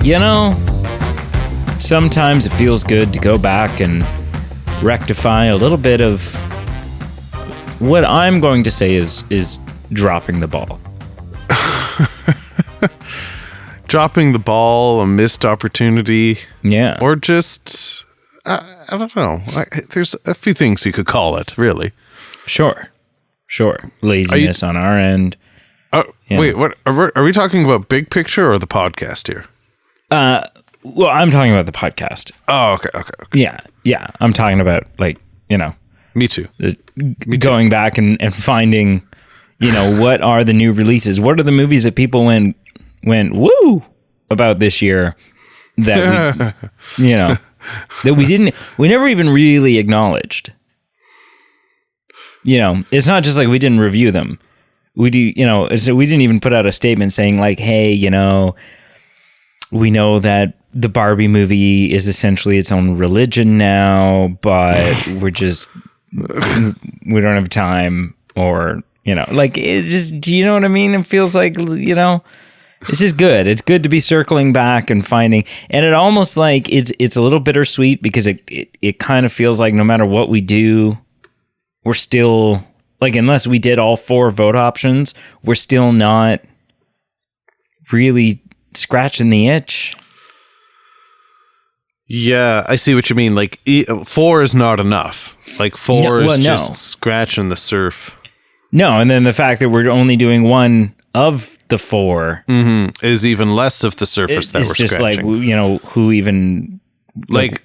You know, sometimes it feels good to go back and rectify a little bit of what I'm going to say is dropping the ball. Dropping the ball, a missed opportunity. Yeah. Or just, I don't know. There's a few things you could call it, really. Sure. Laziness on our end. Wait, what? Are we talking about big picture or the podcast here? Well, I'm talking about the podcast. Oh, okay. Yeah. I'm talking about, like, you know. Me too. Going back and finding, you know, what are the new releases? What are the movies that people went woo about this year that we, you know, that we never even really acknowledged. You know, it's not just like we didn't review them. We do, you know, so we didn't even put out a statement saying like, hey, you know, we know that the Barbie movie is essentially its own religion now, but we don't have time, or, you know, like, it just, do you know what I mean? It feels like, you know, it's just good. It's good to be circling back and finding, and it almost like it's a little bittersweet because it kind of feels like no matter what we do, we're still, like, unless we did all 4 vote options, we're still not really scratching the itch. Yeah, I see what you mean. Like, 4 is not enough. Like, 4 is just scratching the surf. No, and then the fact that we're only doing 1 of the 4 is even less of the surface that we're scratching. It's just like, you know, who even... Like,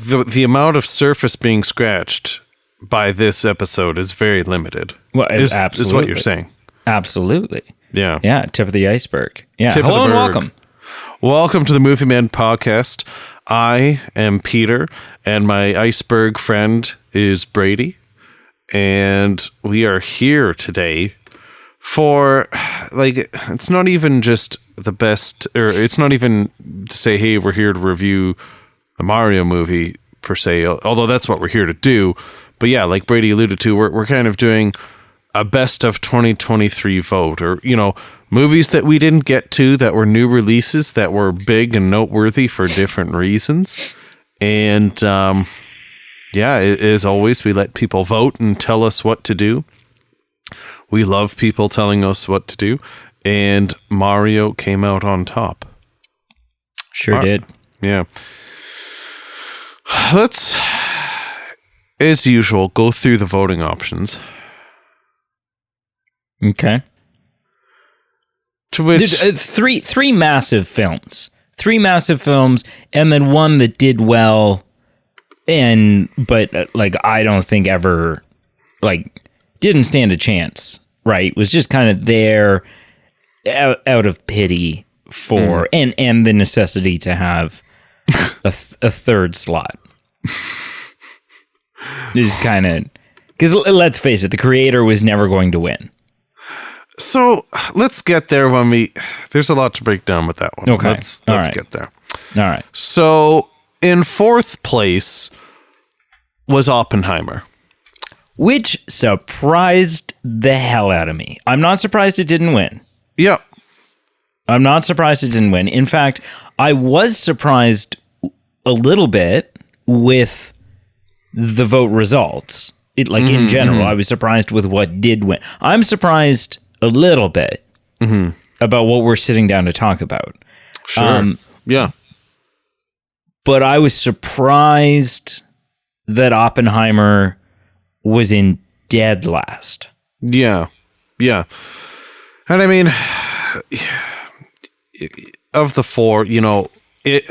the amount of surface being scratched by this episode is very limited. Well, absolutely. Is what you're saying. Absolutely. Yeah. Yeah, tip of the iceberg. Yeah. Hello and welcome. Welcome to the Movie Man podcast. I am Peter, and my iceberg friend is Brady, and we are here today for, like, it's not even just the best, or it's not even to say, hey, we're here to review the Mario movie per se, although that's what we're here to do. But yeah, like Brady alluded to, we're kind of doing a best of 2023 vote, or, you know, movies that we didn't get to that were new releases that were big and noteworthy for different reasons. And yeah, as always, we let people vote and tell us what to do. We love people telling us what to do. And Mario came out on top. Sure did. Yeah. Let's, as usual, go through the voting options. Okay. To which three massive films. 3 massive films, and then one that did well, but like, I don't think ever, like, didn't stand a chance, right? Was just kind of there out of pity for, and the necessity to have a third slot. Just kind of, because let's face it, the creator was never going to win. So let's get there there's a lot to break down with that one. Okay. Let's get there. All right. So in 4th place was Oppenheimer. Which surprised the hell out of me. I'm not surprised it didn't win. Yep. I'm not surprised it didn't win. In fact, I was surprised a little bit with the vote results. In general, I was surprised with what did win. I'm surprised a little bit about what we're sitting down to talk about. Sure. Yeah. But I was surprised that Oppenheimer was in dead last. Yeah. Yeah. And I mean, of the 4, you know,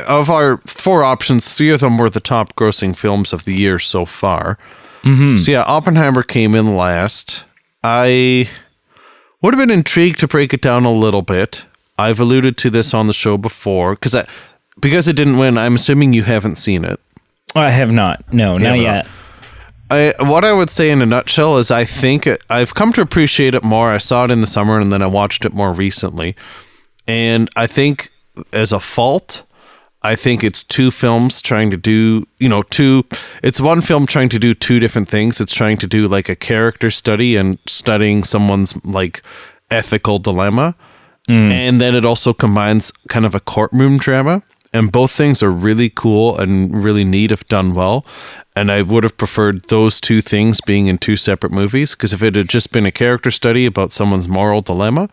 of our 4 options, 3 of them were the top grossing films of the year so far. So yeah, Oppenheimer came in last. I would have been intrigued to break it down a little bit. I've alluded to this on the show before, because it didn't win. I'm assuming you haven't seen it. I have not. No, not yet. What I would say in a nutshell is I think I've come to appreciate it more. I saw it in the summer, and then I watched it more recently. And I think as a fault, I think it's 2 films trying to do, you know, it's one film trying to do 2 different things. It's trying to do like a character study and studying someone's like ethical dilemma. and then it also combines kind of a courtroom drama. And both things are really cool and really neat if done well. And I would have preferred those two things being in two separate movies, because if it had just been a character study about someone's moral dilemma,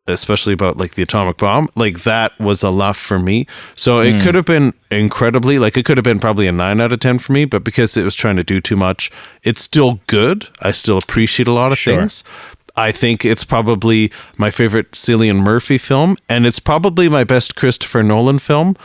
especially about like the atomic bomb, like that was enough for me. So it could have been incredibly, like it could have been probably a 9 out of 10 for me, but because it was trying to do too much, it's still good. I still appreciate a lot of things. I think it's probably my favorite Cillian Murphy film, and it's probably my best Christopher Nolan film.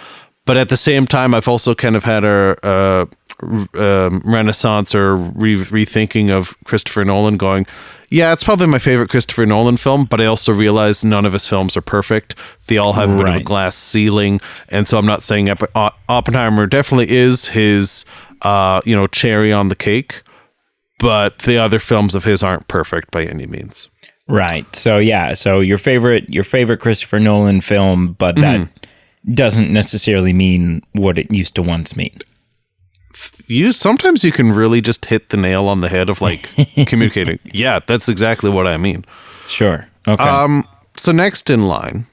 But at the same time, I've also kind of had a renaissance or rethinking of Christopher Nolan, going, yeah, it's probably my favorite Christopher Nolan film, but I also realize none of his films are perfect. They all have a bit of a glass ceiling, and so I'm not saying Oppenheimer definitely is his cherry on the cake, but the other films of his aren't perfect by any means. Right. So yeah, so your favorite Christopher Nolan film, but that doesn't necessarily mean what it used to once mean. Sometimes you can really just hit the nail on the head of like communicating. Yeah, that's exactly what I mean. Sure. Okay. So next in line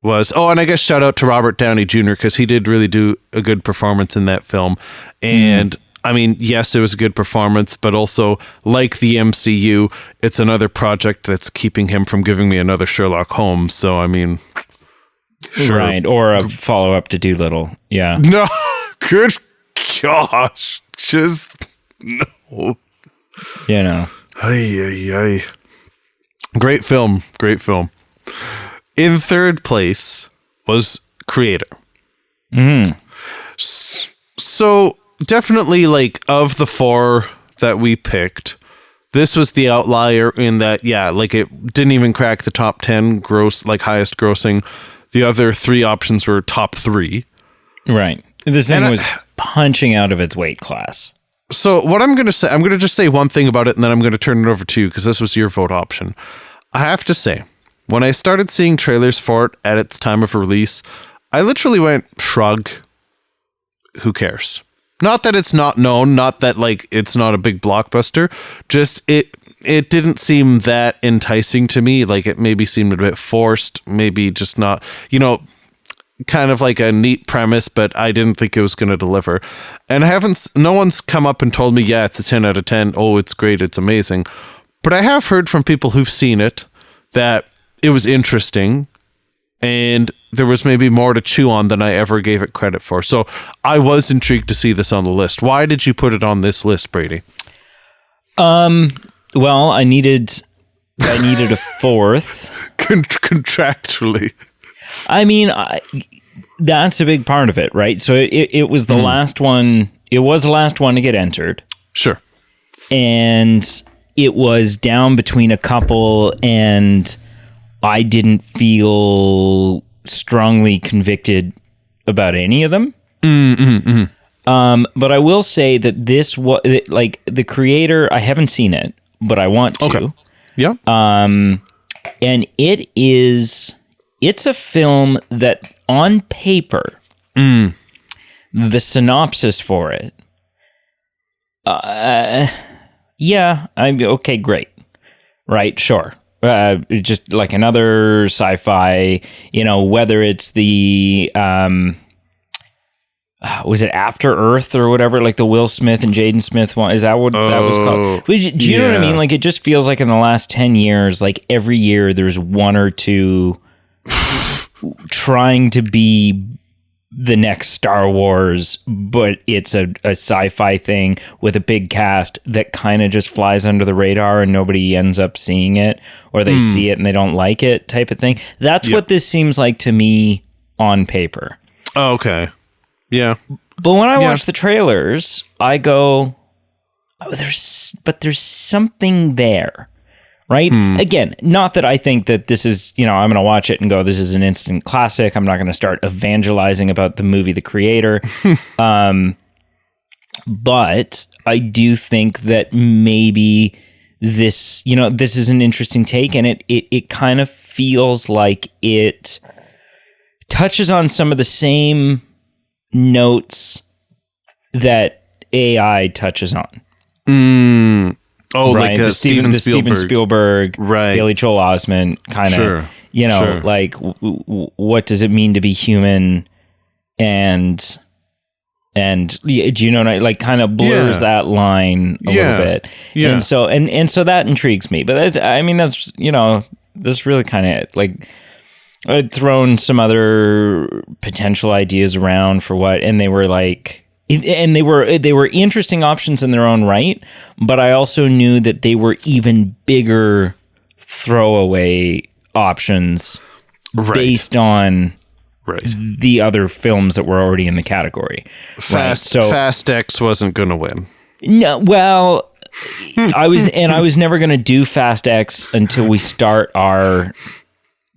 was, and I guess shout out to Robert Downey Jr. because he did really do a good performance in that film. And I mean, yes, it was a good performance, but also like the MCU, it's another project that's keeping him from giving me another Sherlock Holmes. So, I mean, sure. Right. Or a follow-up to Dolittle. Yeah. No, good gosh. Just no. You know. Ay. Great film. Great film. In third place was Creator. So definitely, like, of the four that we picked, this was the outlier in that, yeah, like it didn't even crack the top 10 highest grossing. The other three options were top 3. Right. This thing was punching out of its weight class. So what I'm going to say, I'm going to just say one thing about it, and then I'm going to turn it over to you because this was your vote option. I have to say, when I started seeing trailers for it at its time of release, I literally went, shrug, who cares? Not that it's not known, not that like it's not a big blockbuster, just it didn't seem that enticing to me. Like it maybe seemed a bit forced, maybe just not, kind of like a neat premise, but I didn't think it was going to deliver. And no one's come up and told me, yeah, it's a 10 out of 10. Oh, it's great. It's amazing. But I have heard from people who've seen it that it was interesting and there was maybe more to chew on than I ever gave it credit for. So I was intrigued to see this on the list. Why did you put it on this list, Brady? Well, I needed a fourth. Contractually. I mean, that's a big part of it, right? So it was the last one. It was the last one to get entered. Sure. And it was down between a couple, and I didn't feel strongly convicted about any of them. But I will say that this was like The Creator. I haven't seen it, but I want to. Okay. Yeah. And it's a film that on paper, the synopsis for it, I'm okay, great. Right. Sure. Just like another sci-fi, whether it's the, was it After Earth or whatever, like the Will Smith and Jaden Smith one? Is that what that was called? Do you know what I mean? Like, it just feels like in the last 10 years, like every year there's one or two trying to be the next Star Wars, but it's a sci-fi thing with a big cast that kind of just flies under the radar and nobody ends up seeing it, or they see it and they don't like it type of thing. That's what this seems like to me on paper. Oh, okay. Yeah. But when I watch the trailers, I go, there's something there. Right? Again, not that I think that this is, I'm going to watch it and go, this is an instant classic. I'm not going to start evangelizing about the movie The Creator. But I do think that maybe this, this is an interesting take, and it kind of feels like it touches on some of the same notes that AI touches on. Oh, right. like Steven Spielberg, right? Haley Joel Osment kind of, You know, Sure. like what does it mean to be human? And do you know, like kind of blurs that line a little bit. Yeah. And so that intrigues me. But that's, you know, that's really kind of it. Like, I'd thrown some other potential ideas around for what, and they were like, and they were interesting options in their own right, but I also knew that they were even bigger throwaway options based on the other films that were already in the category. Fast X wasn't going to win. No, well, I was never going to do Fast X until we start our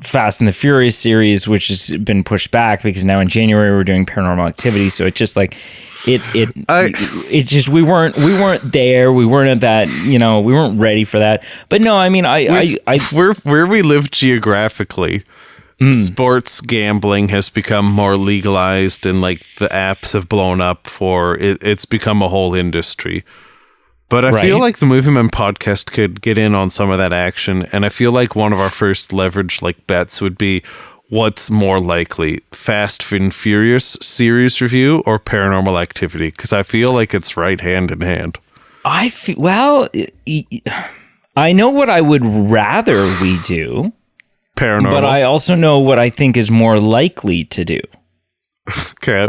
Fast and the Furious series, which has been pushed back because now in January we're doing Paranormal Activity. So it's just like it just we weren't there. We weren't at that. You know, we weren't ready for that. But no, I mean, where we live geographically, sports gambling has become more legalized, and like the apps have blown up for it. It's become a whole industry. But I feel like the Movie Men podcast could get in on some of that action, and I feel like one of our first leverage like bets would be, what's more likely, Fast and Furious series review or Paranormal Activity? Because I feel like it's right hand in hand. I know what I would rather we do, Paranormal, but I also know what I think is more likely to do. Okay,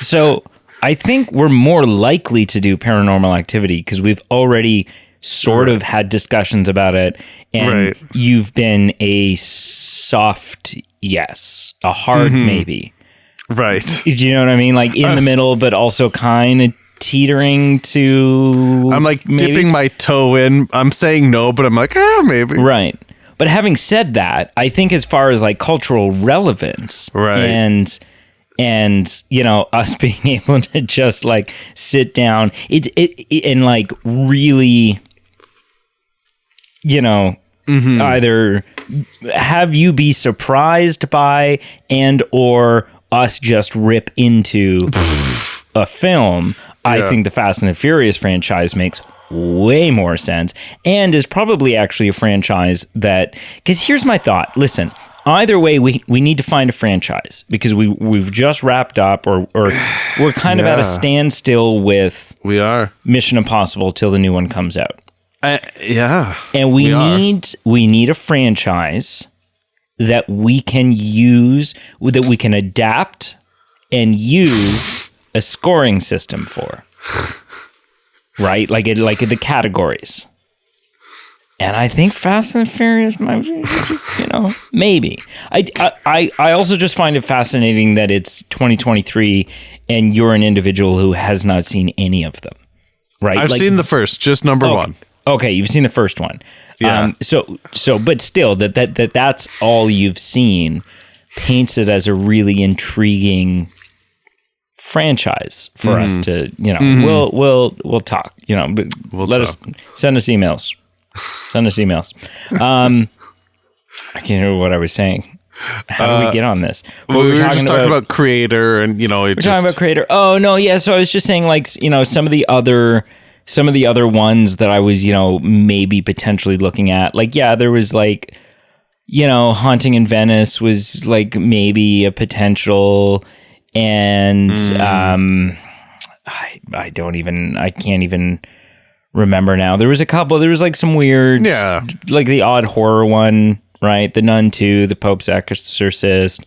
so I think we're more likely to do Paranormal Activity because we've already sort of had discussions about it, and you've been a soft yes, a hard maybe. Right. Do you know what I mean? Like in the middle, but also kind of teetering to... I'm like maybe? dipping my toe in. I'm saying no, but I'm like, maybe. Right. But having said that, I think as far as like cultural relevance and you know, us being able to just like sit down and like really, you know, either have you be surprised by and or us just rip into a film. I think the Fast and the Furious franchise makes way more sense and is probably actually a franchise that, because here's my thought. Listen, either way, we need to find a franchise because we've just wrapped up or we're kind of at a standstill with Mission Impossible till the new one comes out. And we need a franchise that we can use, that we can adapt and use a scoring system for. Right? Like the categories. And I think Fast and Furious might be just, you know, maybe. I also just find it fascinating that it's 2023 and you're an individual who has not seen any of them, right? I've seen the first, just number one. Okay, you've seen the first one. Yeah. So, but still, that's all you've seen paints it as a really intriguing franchise for us to, you know, we'll talk, you know, but send us emails. I can't remember what I was saying. How do we get on this? But we were just talking about creator, and you know, we're talking about creator. Oh no, yeah. So I was just saying, like, you know, some of the other ones that I was, you know, maybe potentially looking at. Like, yeah, there was like, you know, Haunting in Venice was like maybe a potential, and I can't even remember now. There was a couple. There was like some weird, like the odd horror one, right? The Nun 2, The Pope's Exorcist,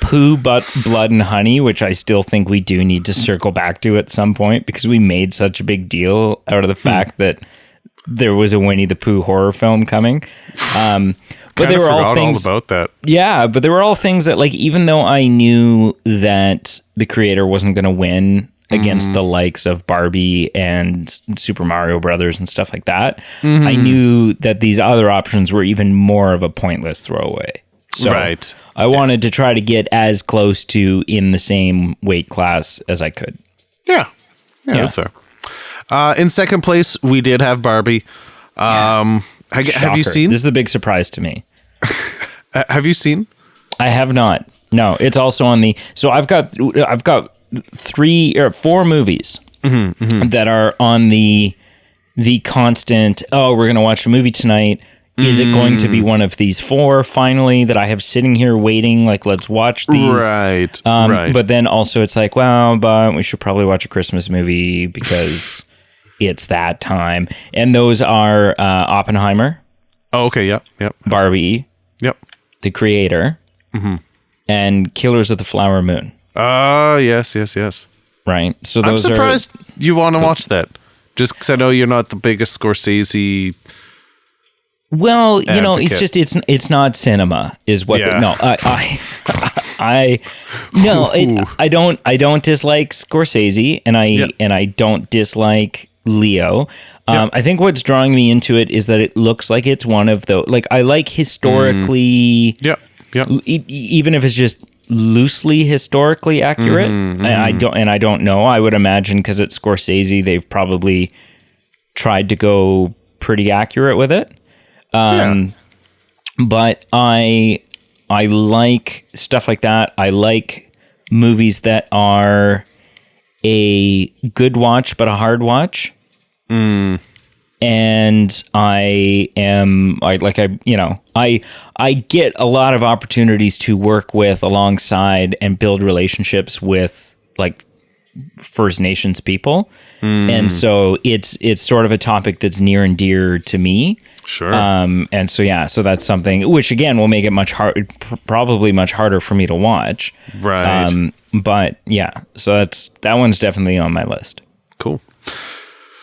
Pooh, Blood and Honey, which I still think we do need to circle back to at some point because we made such a big deal out of the fact that there was a Winnie the Pooh horror film coming. But they were all things about that. Yeah, but they were all things that, like, even though I knew that the creator wasn't going to win against the likes of Barbie and Super Mario Brothers and stuff like that, I knew that these other options were even more of a pointless throwaway. So I wanted to try to get as close to in the same weight class as I could. Yeah, that's fair. In second place, we did have Barbie. Have you seen? This is the big surprise to me. Have you seen? I have not. No, it's also on the. So I've got 3 or 4 movies that are on the constant. Oh, we're gonna watch a movie tonight. Is it going to be one of these four finally that I have sitting here waiting? Like, let's watch these. Right. But then also it's like, well, but we should probably watch a Christmas movie because it's that time. And those are Oppenheimer. Oh, okay. Yep. Barbie. Yep. The Creator. And Killers of the Flower Moon. Yes. Right. So I'm those surprised you want to watch that. Just because I know you're not the biggest Scorsese. Well, you know, it's advocate. just it's not cinema, is what. Yeah. I don't dislike Scorsese, and I don't dislike Leo. I think what's drawing me into it is that it looks like it's one of the I like historically. Even if it's just loosely historically accurate, I don't know. I would imagine because it's Scorsese, they've probably tried to go pretty accurate with it. But I like stuff like that. I like movies that are a good watch but a hard watch. And I get a lot of opportunities to work with alongside and build relationships with like First Nations people. And so it's sort of a topic that's near and dear to me. Sure. And so that's something which again will make it probably much harder for me to watch. Right. But yeah, so that one's definitely on my list. Cool.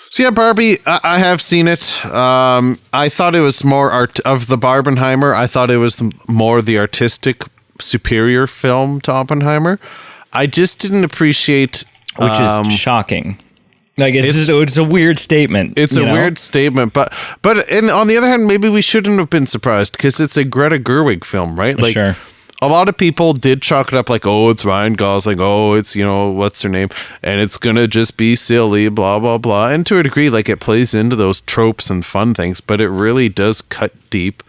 So yeah, Barbie, I have seen it. I thought it was more of the Barbenheimer. I thought it was more the artistic, superior film to Oppenheimer. I just didn't appreciate, which is shocking. Like it's a weird statement. It's a weird statement, but on the other hand, maybe we shouldn't have been surprised because it's a Greta Gerwig film, right? Like, sure. A lot of people did chalk it up like, oh, it's Ryan Gosling, oh, it's, what's her name, and it's gonna just be silly, blah blah blah. And to a degree, like it plays into those tropes and fun things, but it really does cut deep.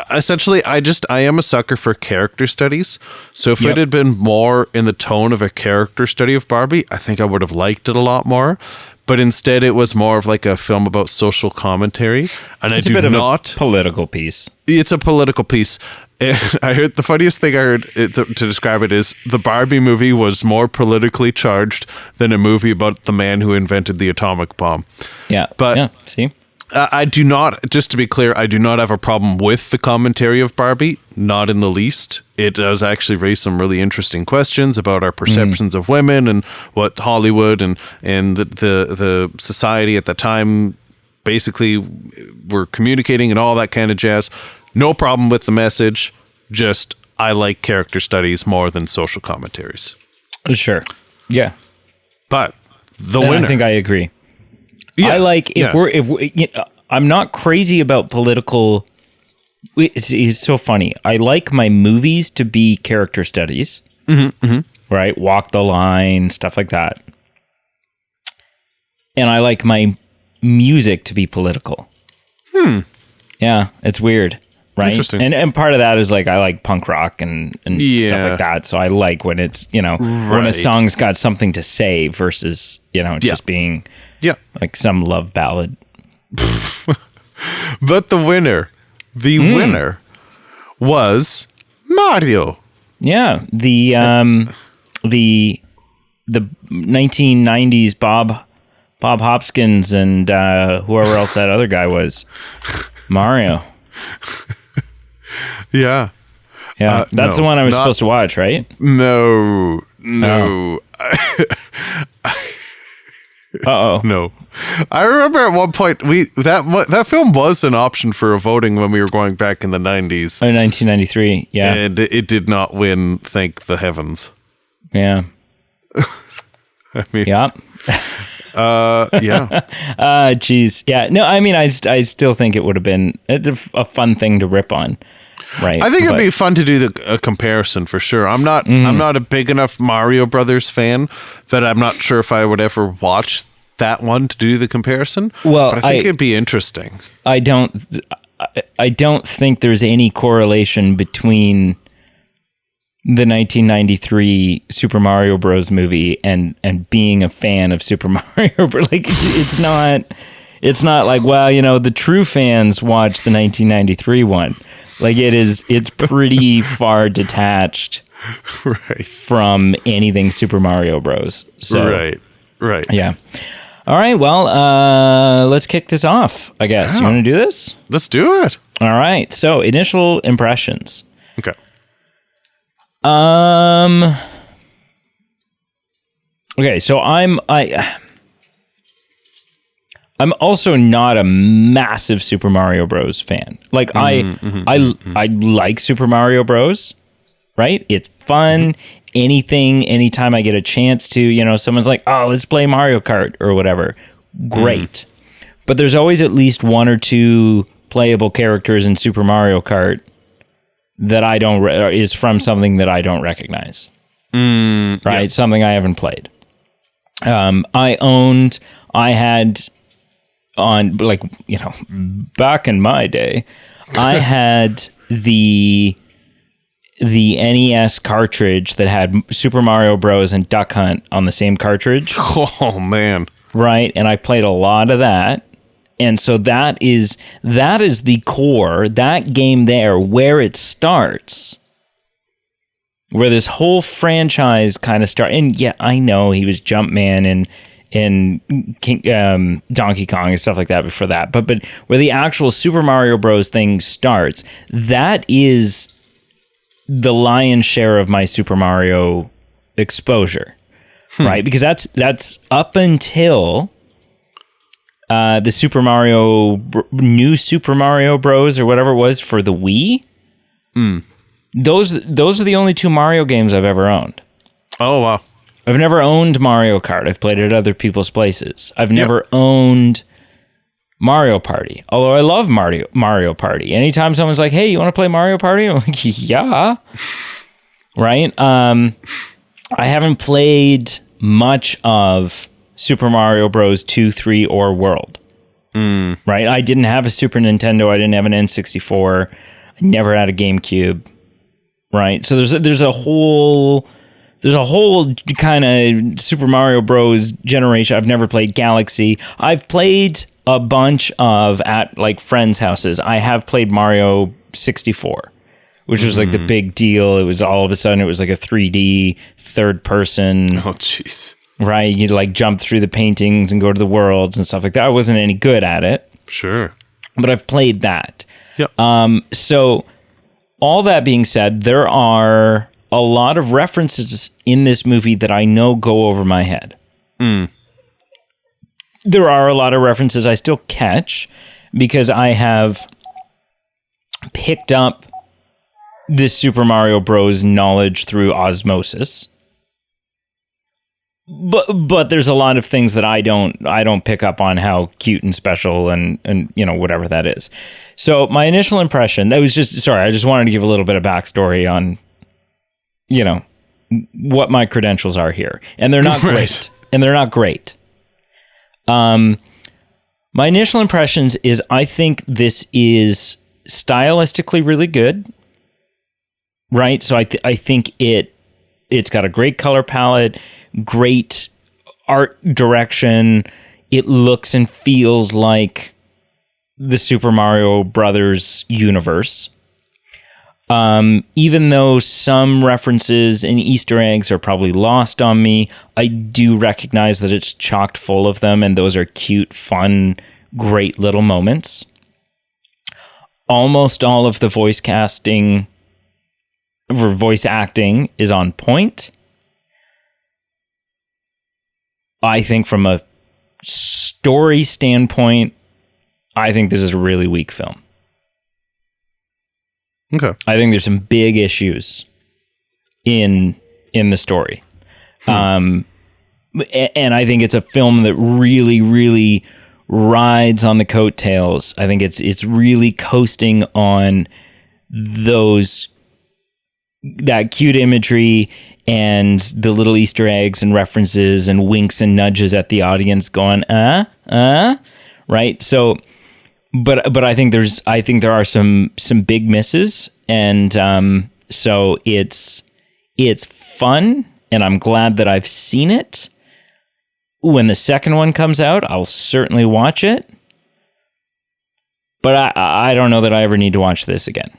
Essentially, I am a sucker for character studies. So if it had been more in the tone of a character study of Barbie, I think I would have liked it a lot more. But instead, it was more of like a film about social commentary. And it's a bit of a political piece. It's a political piece. And I heard the funniest thing I heard to describe it is the Barbie movie was more politically charged than a movie about the man who invented the atomic bomb. Yeah. But yeah, see? I do not, just to be clear, I do not have a problem with the commentary of Barbie, not in the least. It does actually raise some really interesting questions about our perceptions of women and what Hollywood and the society at the time basically were communicating and all that kind of jazz. No problem with the message, just I like character studies more than social commentaries. Sure. Yeah. But the winner. I think I agree. Yeah, I like I'm not crazy about political. It's so funny. I like my movies to be character studies, right? Walk the line, stuff like that. And I like my music to be political. Yeah, it's weird, right? Interesting. And part of that is like I like punk rock and stuff like that. So I like when it's when a song's got something to say versus just being like some love ballad. But the winner was Mario. Yeah, the 1990s Bob Hopkins and whoever else that other guy was, Mario. Yeah. That's the one I was supposed to watch, right? No. Uh-oh. No. I remember at one point that film was an option for a voting when we were going back in the 90s. Oh, 1993. Yeah. And it did not win, thank the heavens. Yeah. I mean, yeah. Yeah. Geez. Yeah. No, I mean, I still think it would have been a fun thing to rip on. Right. I think it'd be fun to do a comparison for sure. I'm not a big enough Mario Brothers fan that I'm not sure if I would ever watch that one to do the comparison. Well, but I think it'd be interesting. I don't think there's any correlation between the 1993 Super Mario Bros. Movie and being a fan of Super Mario Bros. Like it's It's not like, well, the true fans watch the 1993 one. Like it's pretty far detached Right. from anything Super Mario Bros. So Right. Yeah. All right. Well, let's kick this off, I guess. You want to do this? Let's do it. All right. So initial impressions. Okay. Okay. So I'm also not a massive Super Mario Bros. Fan. Like I like Super Mario Bros. Right? It's fun. Anytime I get a chance to, someone's like, oh, let's play Mario Kart or whatever. Great. But there's always at least one or two playable characters in Super Mario Kart that is from something that I don't recognize. Right? Yeah. Something I haven't played. I had on, like, back in my day, I had the NES cartridge that had Super Mario Bros. And Duck Hunt on the same cartridge. Oh, man. Right? And I played a lot of that. And so that is the core, that game there, where it starts, where this whole franchise kind of starts. And yeah, I know he was Jumpman and Donkey Kong and stuff like that before that. But where the actual Super Mario Bros. Thing starts, that is the lion's share of my Super Mario exposure, right? Because that's up until the new Super Mario Bros. Or whatever it was for the Wii. Those are the only two Mario games I've ever owned. Oh, wow. I've never owned Mario Kart. I've played it at other people's places. I've never owned Mario Party, although I love Mario Party. Anytime someone's like, hey, you want to play Mario Party? I'm like, yeah. Right? I haven't played much of Super Mario Bros. 2, 3, or World. Right? I didn't have a Super Nintendo. I didn't have an N64. I never had a GameCube. Right? So there's a whole kind of Super Mario Bros. Generation. I've never played Galaxy. I've played a bunch at like friends' houses. I have played Mario 64, which was like the big deal. It was all of a sudden it was like a 3D third person. Oh, jeez. Right? You'd like jump through the paintings and go to the worlds and stuff like that. I wasn't any good at it. Sure. But I've played that. Yep. So all that being said, there are a lot of references in this movie that I know go over my head. There are a lot of references I still catch because I have picked up this Super Mario Bros. Knowledge through osmosis. But there's a lot of things that I don't pick up on how cute and special and whatever that is. So my initial impression, I just wanted to give a little bit of backstory on what my credentials are here. And they're not great. And they're not great. My initial impressions is I think this is stylistically really good, right? So I think it's got a great color palette, great art direction. It looks and feels like the Super Mario Brothers universe. Even though some references and Easter eggs are probably lost on me, I do recognize that it's chocked full of them, and those are cute, fun, great little moments. Almost all of the voice acting is on point. I think from a story standpoint, I think this is a really weak film. Okay. I think there's some big issues in the story. And I think it's a film that really, really rides on the coattails. I think it's really coasting on that cute imagery and the little Easter eggs and references and winks and nudges at the audience going, right? So But I think there are some big misses, and so it's fun, and I'm glad that I've seen it. When the second one comes out, I'll certainly watch it. But I don't know that I ever need to watch this again.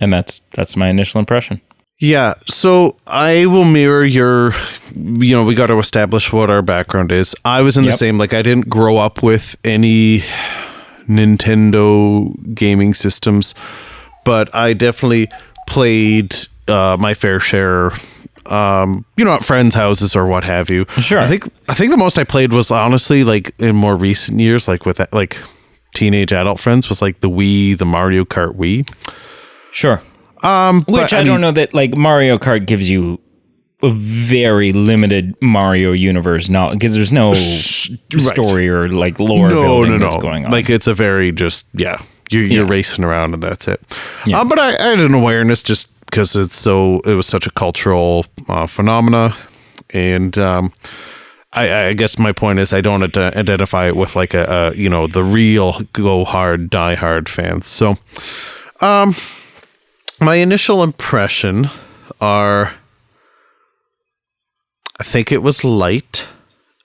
And that's my initial impression. Yeah, so I will mirror your, we got to establish what our background is. I was in the same, like I didn't grow up with any Nintendo gaming systems, but I definitely played my fair share, at friends' houses or what have you. Sure. I think the most I played was honestly like in more recent years, like with like teenage adult friends, was like the Wii, the Mario Kart Wii. Sure. Which I don't know that like Mario Kart gives you a very limited Mario universe now, because there's no story or like lore building that's going on. Like it's a very just you're racing around and that's it. Yeah. But I had an awareness just because it was such a cultural phenomena, and I guess my point is I don't identify it with like a the real go hard die hard fans. So my initial impression are, I think it was light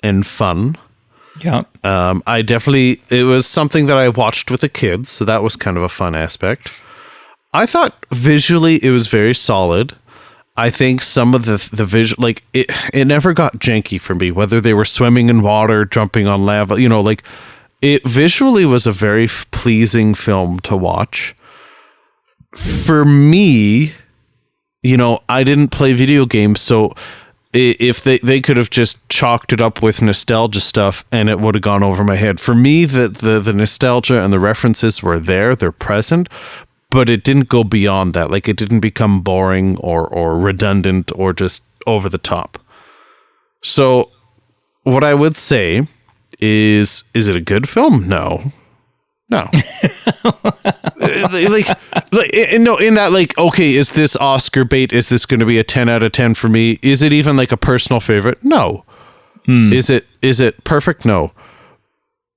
and fun. Yeah. It was something that I watched with the kids, so that was kind of a fun aspect. I thought visually it was very solid. I think some of the visual, like it never got janky for me, whether they were swimming in water, jumping on lava, like it visually was a very pleasing film to watch. For me, I didn't play video games, so if they could have just chalked it up with nostalgia stuff and it would have gone over my head. For me, the nostalgia and the references were there, they're present, but it didn't go beyond that. Like it didn't become boring or redundant or just over the top. So what I would say is it a good film? No. No. like, in that, like, okay, is this Oscar bait? Is this going to be a 10 out of 10 for me? Is it even like a personal favorite? No. Is it perfect? No.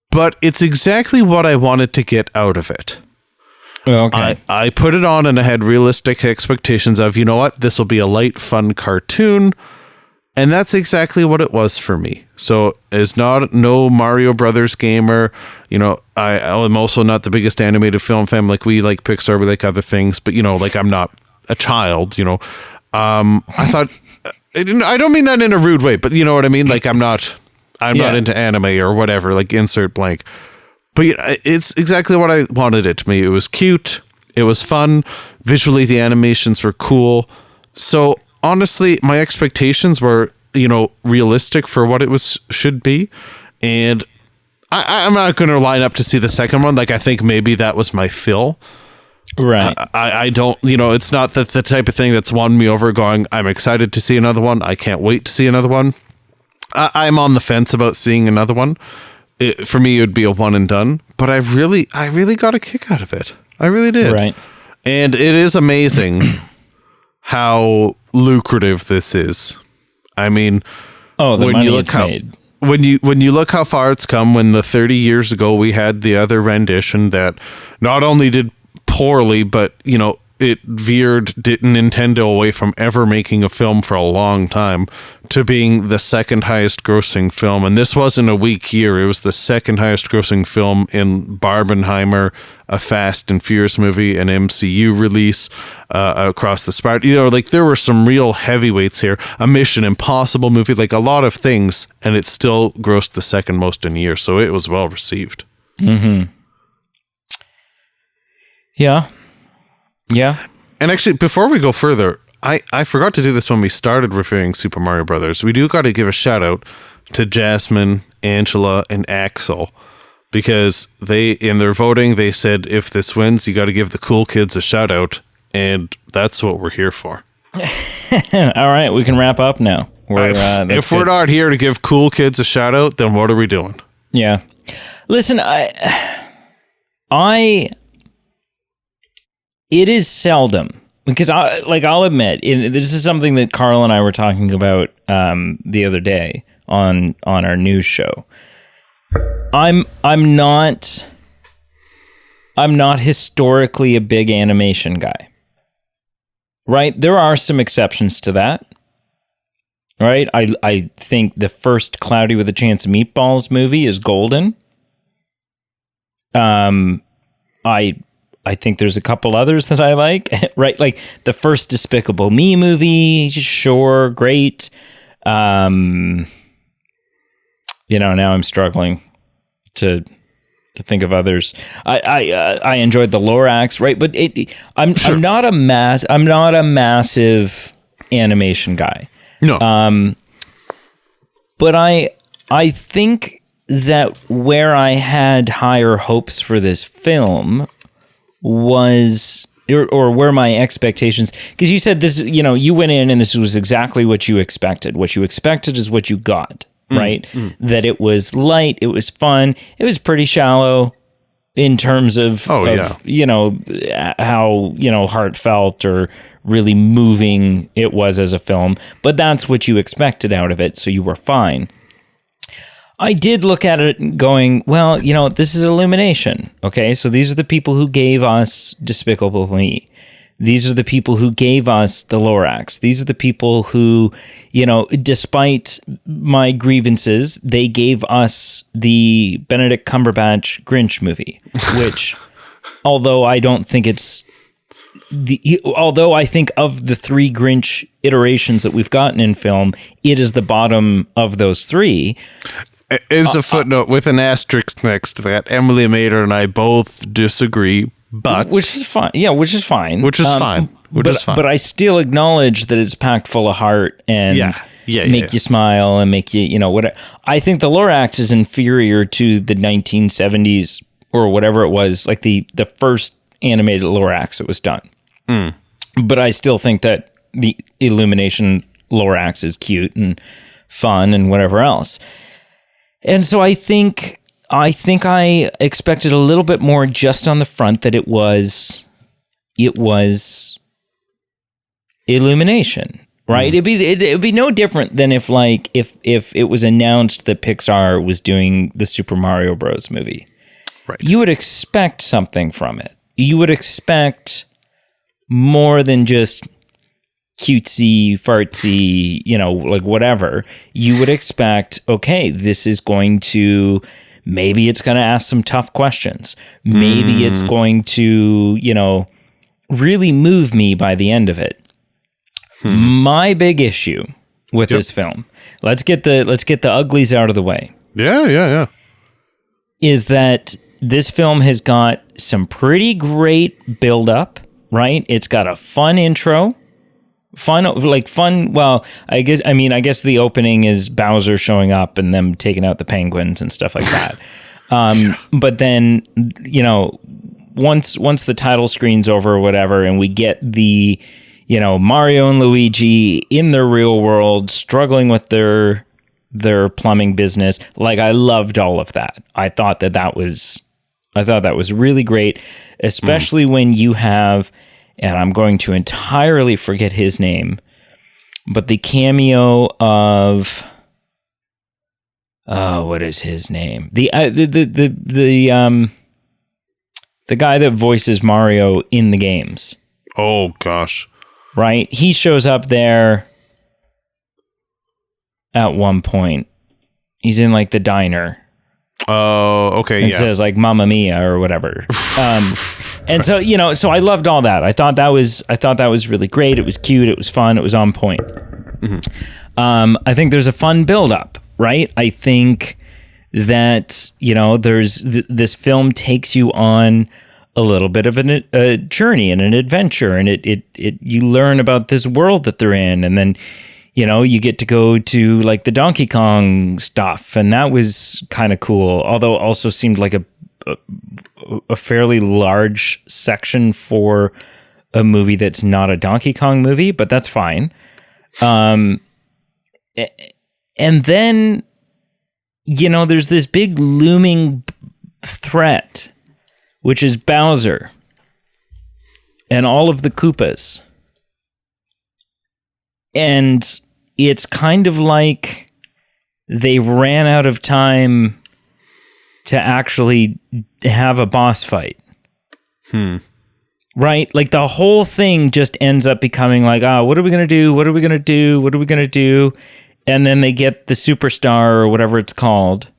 But it's exactly what I wanted to get out of it. Okay. I put it on and I had realistic expectations of, this will be a light, fun cartoon. And that's exactly what it was for me. So as no Mario Brothers gamer, I'm also not the biggest animated film fan. Like we like Pixar, we like other things, but like I'm not a child, I thought, I don't mean that in a rude way, but you know what I mean? Like I'm not into anime or whatever, like insert blank. But it's exactly what I wanted it to be. It was cute. It was fun. Visually, the animations were cool. So honestly, my expectations were, realistic for what it should be. And I'm not going to line up to see the second one. Like, I think maybe that was my fill. Right. I don't, it's not the type of thing that's won me over going, I'm excited to see another one. I can't wait to see another one. I'm on the fence about seeing another one. For me, it would be a one and done. But I really got a kick out of it. I really did. Right. And it is amazing how lucrative this is. I mean, the money it's made. When you look how far it's come, when the 30 years ago we had the other rendition that not only did poorly, but it veered Nintendo away from ever making a film for a long time to being the second highest grossing film. And this wasn't a weak year. It was the second highest grossing film in Barbenheimer, a Fast and Furious movie, an MCU release, Across the Spider. Like there were some real heavyweights here, a Mission Impossible movie, like a lot of things. And it still grossed the second most in a year. So it was well received. Mm-hmm. Yeah. Yeah. And actually, before we go further, I forgot to do this when we started reviewing Super Mario Brothers. We do got to give a shout out to Jasmine, Angela, and Axel, because in their voting, they said if this wins, you got to give the cool kids a shout out, and that's what we're here for. All right, we can wrap up now. If we're not here to give cool kids a shout out, then what are we doing? Yeah. Listen, it is seldom, because I'll admit, this is something that Carl and I were talking about the other day on our news show. I'm not historically a big animation guy. Right? There are some exceptions to that. right? I think the first Cloudy with a Chance of Meatballs movie is golden. I think there's a couple others that I like, right? Like the first Despicable Me movie, sure, great. Now I'm struggling to think of others. I enjoyed the Lorax, right? But I'm not a massive animation guy. No. But I think that where I had higher hopes for this film was, or where my expectations, because you said this, you went in and this was exactly what you expected. What you expected is what you got, right? That it was light, it was fun, it was pretty shallow in terms of, how, heartfelt or really moving it was as a film, but that's what you expected out of it, so you were fine. I did look at it going, well, this is Illumination, okay? So these are the people who gave us Despicable Me. These are the people who gave us the Lorax. These are the people who, despite my grievances, they gave us the Benedict Cumberbatch Grinch movie, which, although I don't think it's although I think of the three Grinch iterations that we've gotten in film, it is the bottom of those three. Is a footnote with an asterisk next to that. Emily Mater and I both disagree, but which is fine. Yeah, which is fine. Which is fine. But I still acknowledge that it's packed full of heart and make you smile and make you, whatever. I think the Lorax is inferior to the 1970s or whatever it was, like the first animated Lorax that was done. But I still think that the Illumination Lorax is cute and fun and whatever else. And so I think I expected a little bit more just on the front that it was Illumination, right? It'd be no different than if it was announced that Pixar was doing the Super Mario Bros. Movie. Right. You would expect something from it. You would expect more than just cutesy, fartsy, like whatever. You would expect, okay, this is going to, maybe it's going to ask some tough questions. Maybe it's going to, really move me by the end of it. My big issue with this film, let's get the uglies out of the way. Yeah. Is that this film has got some pretty great build-up, right? It's got a fun intro. Well, I guess the opening is Bowser showing up and them taking out the penguins and stuff like that. But then, once the title screen's over or whatever, and we get the, Mario and Luigi in their real world struggling with their plumbing business. Like, I loved all of that. I thought that was really great, especially when you have, and I'm going to entirely forget his name, but the cameo of, what is his name? The guy that voices Mario in the games. Oh gosh. Right? He shows up there at one point. He's in like the diner. Oh, okay. And says like "Mamma Mia" or whatever. And so, so I loved all that. I thought that was really great. It was cute. It was fun. It was on point. I think there's a fun build-up, right? I think that, there's this film takes you on a little bit of a journey and an adventure, and it you learn about this world that they're in, and then, you get to go to like the Donkey Kong stuff, and that was kind of cool. Although also seemed like a fairly large section for a movie that's not a Donkey Kong movie, but that's fine. And then, there's this big looming threat, which is Bowser and all of the Koopas. And it's kind of like they ran out of time to actually have a boss fight. Right? Like the whole thing just ends up becoming like, what are we going to do? What are we going to do? What are we going to do? and then they get the superstar or whatever it's called,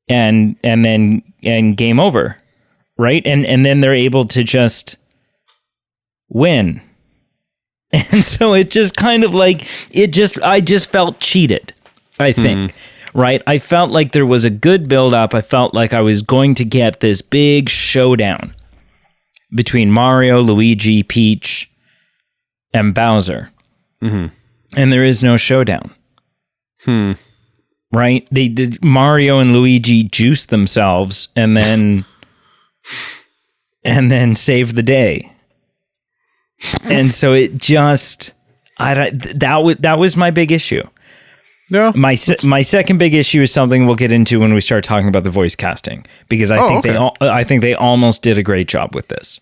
and game over, right? And then they're able to just win. And so it just kind of like, I just felt cheated, I think, right? I felt like there was a good build-up. I felt like I was going to get this big showdown between Mario, Luigi, Peach, and Bowser. And there is no showdown. Right? They did. Mario and Luigi juice themselves and then save the day. And so it just, that was my big issue. Yeah. My second big issue is something we'll get into when we start talking about the voice casting, because I think they almost did a great job with this.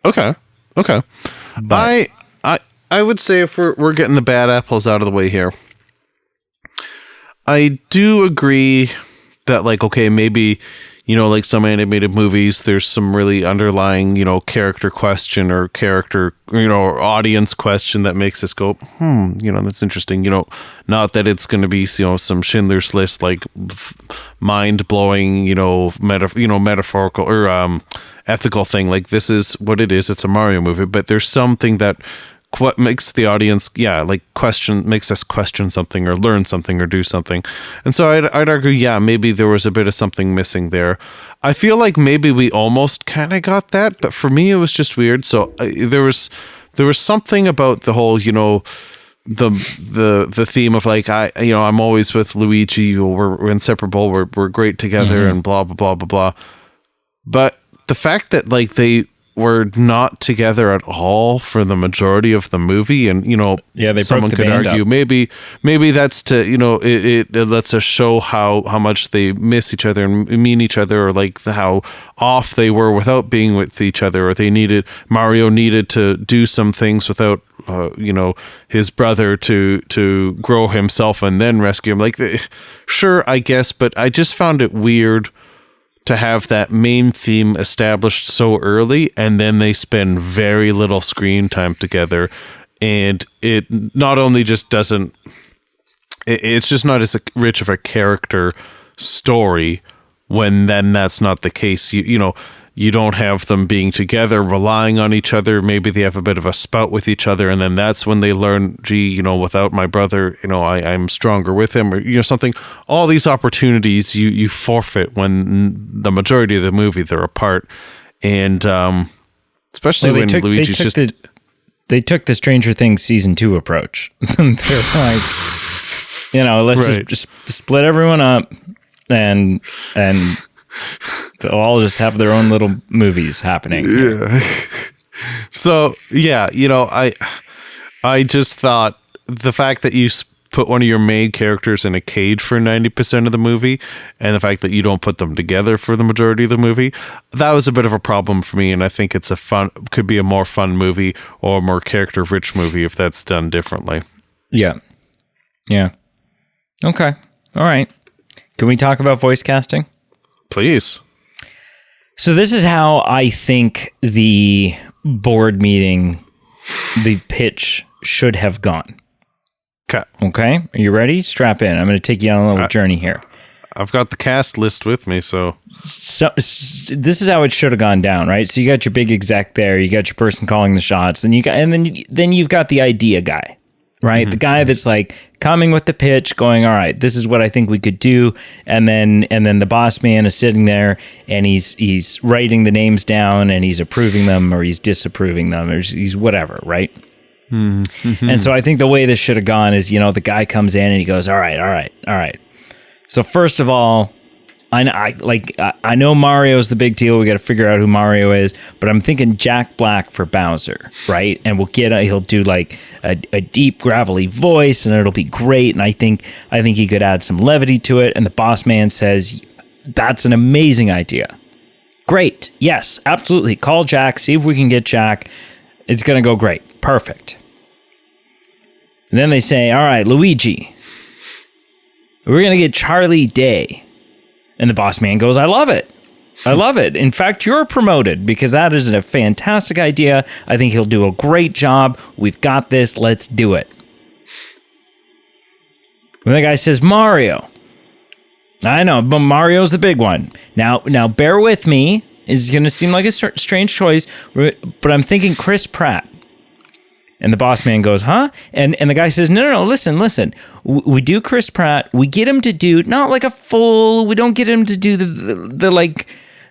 Okay. But I would say, if we're getting the bad apples out of the way here, I do agree that, like, okay, maybe, like some animated movies, there's some really underlying, character question or character, or audience question that makes us go, that's interesting. Not that it's going to be, some Schindler's List, like mind blowing, metaphorical or ethical thing. Like, this is what it is. It's a Mario movie, but there's something that what makes the audience, makes us question something or learn something or do something. And so I'd argue, maybe there was a bit of something missing there. I feel like maybe we almost kind of got that, but for me, it was just weird. So there was something about the whole, the theme of, like, I'm always with Luigi, we're inseparable, we're great together, and blah, blah, blah, blah, blah. But the fact that, like, they were not together at all for the majority of the movie, and someone could argue maybe that's to it lets us show how much they miss each other and mean each other, or like how off they were without being with each other, or Mario needed to do some things without his brother to grow himself and then rescue him. Like, sure, I guess, but I just found it weird to have that main theme established so early, and then they spend very little screen time together, and it not only just doesn't, it's just not as rich of a character story when then that's not the case. You don't have them being together, relying on each other. Maybe they have a bit of a spout with each other, and then that's when they learn, without my brother, I'm stronger with him, or something. All these opportunities you forfeit when the majority of the movie they're apart, and especially when Luigi's just. They took the Stranger Things season 2 approach. They're like, let's just split everyone up, and they'll all just have their own little movies happening. Yeah. So, I just thought the fact that you put one of your main characters in a cage for 90% of the movie, and the fact that you don't put them together for the majority of the movie, that was a bit of a problem for me. And I think it's could be a more fun movie or a more character rich movie if that's done differently. Yeah. Okay. All right. Can we talk about voice casting? Please. So this is how I think the board meeting, the pitch should have gone. Okay. Are you ready? Strap in. I'm going to take you on a little journey here. I've got the cast list with me, so this is how it should have gone down, right? So you got your big exec there, you got your person calling the shots, and then you've got the idea guy, right? The guy that's like coming with the pitch, going, all right, this is what I think we could do, and then the boss man is sitting there and he's writing the names down and he's approving them or he's disapproving them or he's whatever, right? And so I think the way this should have gone is, the guy comes in and he goes, all right. So first of all, I know Mario's the big deal. We got to figure out who Mario is, but I'm thinking Jack Black for Bowser, right? And he'll do like a deep gravelly voice, and it'll be great. And I think he could add some levity to it. And the boss man says, "That's an amazing idea. Great, yes, absolutely. Call Jack. See if we can get Jack. It's gonna go great. Perfect." And then they say, "All right, Luigi, we're gonna get Charlie Day." And the boss man goes, I love it. In fact, you're promoted because that is a fantastic idea. I think he'll do a great job. We've got this. Let's do it. When the guy says Mario, I know, but Mario's the big one. Now, bear with me. It's going to seem like a strange choice, but I'm thinking Chris Pratt. And the boss man goes, huh? And the guy says, no, listen. We do Chris Pratt. We get him to do, not like a full, we don't get him to do the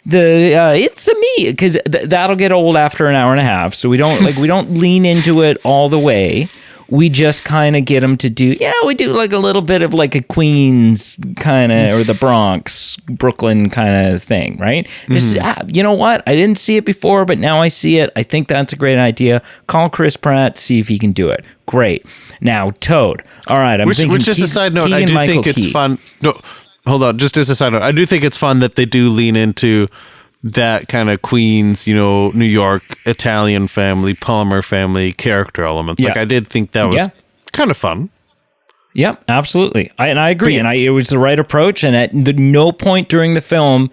it's a me, because that'll get old after an hour and a half. So we don't lean into it all the way. We just kind of get him to do, we do like a little bit of like a Queens kind of, or the Bronx, Brooklyn kind of thing, right? You know what? I didn't see it before, but now I see it. I think that's a great idea. Call Chris Pratt, see if he can do it. Great. Now, Toad. All right, I'm thinking. Which, just a side note, I do think it's fun. No, hold on. Just as a side note, I do think it's fun that they do lean into that kind of Queens, New York, Italian family, Palmer family character elements. Like, I did think that was kind of fun. Yep, absolutely. I agree. It was the right approach. And at no point during the film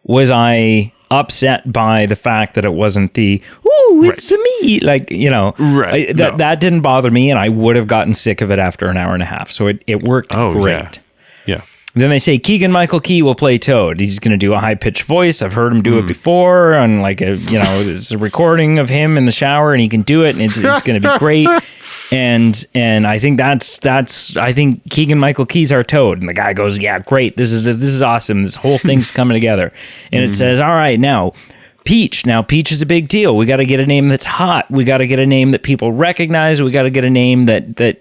was I upset by the fact that it wasn't it's a me. That didn't bother me. And I would have gotten sick of it after an hour and a half. So it worked great. Yeah. Then they say Keegan-Michael Key will play Toad. He's going to do a high-pitched voice. I've heard him do it before on it's a recording of him in the shower, and he can do it, and it's going to be great. And I think I think Keegan-Michael Key's our Toad. And the guy goes, yeah, great. This is awesome. This whole thing's coming together. And it says, all right, now Peach. Now, Peach is a big deal. We got to get a name that's hot. We got to get a name that people recognize. We got to get a name that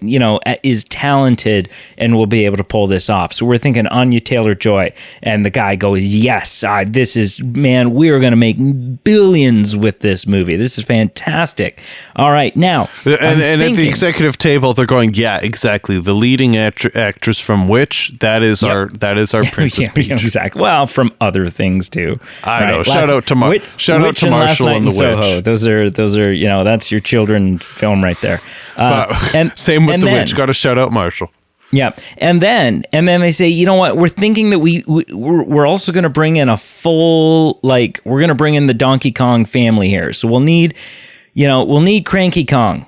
is talented and will be able to pull this off. So we're thinking Anya Taylor-Joy. And the guy goes, yes, we are going to make billions with this movie. This is fantastic. All right, now. And at the executive table, they're going, yeah, exactly. The leading actress from which, that is our Princess Peach. Exactly. Well, from other things too. I know. Shout out to Marshall and the Soho. Witch. Those are that's your children film right there. And same with the Witch. Got to shout out Marshall. Yeah, and then they say, you know what? We're thinking that we're also going to bring in a full we're going to bring in the Donkey Kong family here. So we'll need Cranky Kong.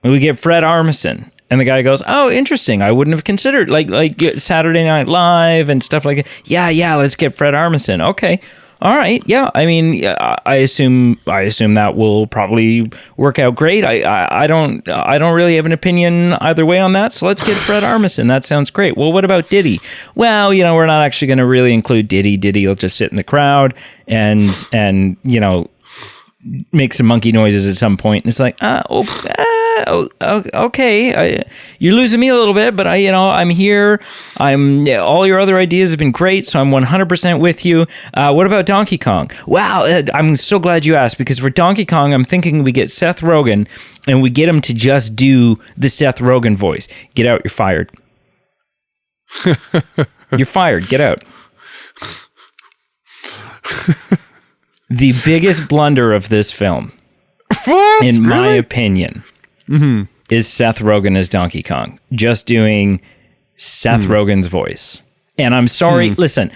We get Fred Armisen. And the guy goes, oh, interesting. I wouldn't have considered like Saturday Night Live and stuff like that. Yeah. Let's get Fred Armisen. Okay. All right. Yeah. I mean, I assume that will probably work out great. I don't really have an opinion either way on that. So let's get Fred Armisen. That sounds great. Well, what about Diddy? Well, we're not actually going to really include Diddy. Diddy will just sit in the crowd and make some monkey noises at some point. And it's like, okay, you're losing me a little bit, but I'm here. All your other ideas have been great, so I'm 100% with you. What about Donkey Kong? Wow, I'm so glad you asked, because for Donkey Kong, I'm thinking we get Seth Rogen and we get him to just do the Seth Rogen voice. Get out, you're fired. You're fired, get out. The biggest blunder of this film, in my opinion, is Seth Rogen as Donkey Kong. Just doing Seth Rogen's voice. And I'm sorry, listen,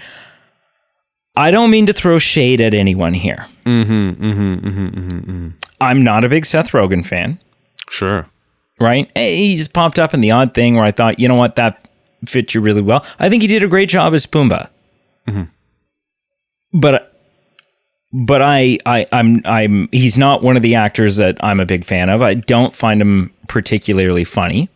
I don't mean to throw shade at anyone here. I'm not a big Seth Rogen fan. Sure. Right? He's popped up in The Odd Thing where I thought, you know what, that fits you really well. I think he did a great job as Pumbaa. But I'm he's not one of the actors that I'm a big fan of. I don't find him particularly funny.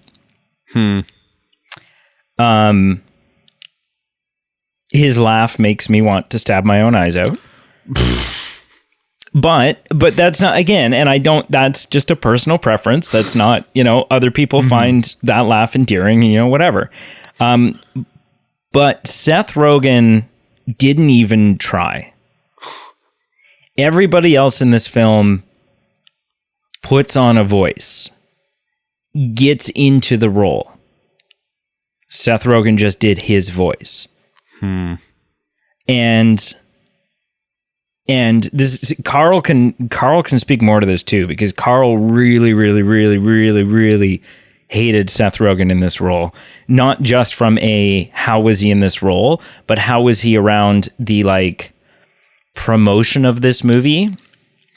His laugh makes me want to stab my own eyes out. But that's not, again, and that's just a personal preference. That's not, other people find that laugh endearing, whatever. But Seth Rogen didn't even try. Everybody else in this film puts on a voice, gets into the role. Seth Rogen just did his voice. And this Carl can speak more to this too, because Carl really, really, really, really, really hated Seth Rogen in this role. Not just from how was he in this role, but how was he around the promotion of this movie.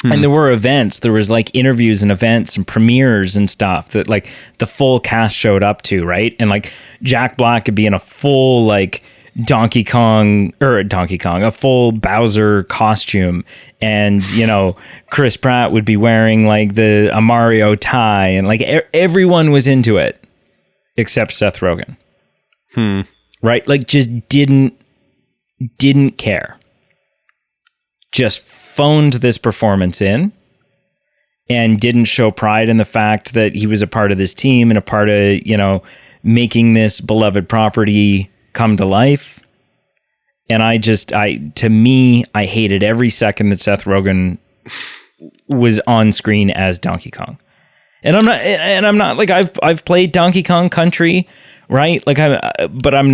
And there were events, there was like interviews and events and premieres and stuff that like the full cast showed up to, right? And like Jack Black could be in a full like a full Bowser costume. And, you know, Chris Pratt would be wearing like a Mario tie, and like everyone was into it except Seth Rogen. Right? Like just didn't care. Just phoned this performance in and didn't show pride in the fact that he was a part of this team and a part of, you know, making this beloved property come to life. And I hated every second that Seth Rogen was on screen as Donkey Kong. And I'm not like, I've played Donkey Kong Country, right? Like I'm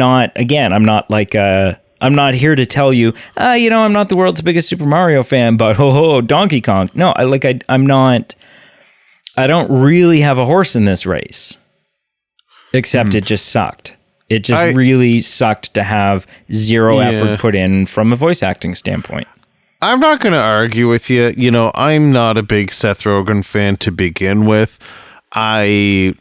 not here to tell you, you know, I'm not the world's biggest Super Mario fan, but Donkey Kong. No, I don't really have a horse in this race, except it just sucked. It just really sucked to have zero effort put in from a voice acting standpoint. I'm not going to argue with you. You know, I'm not a big Seth Rogen fan to begin with. I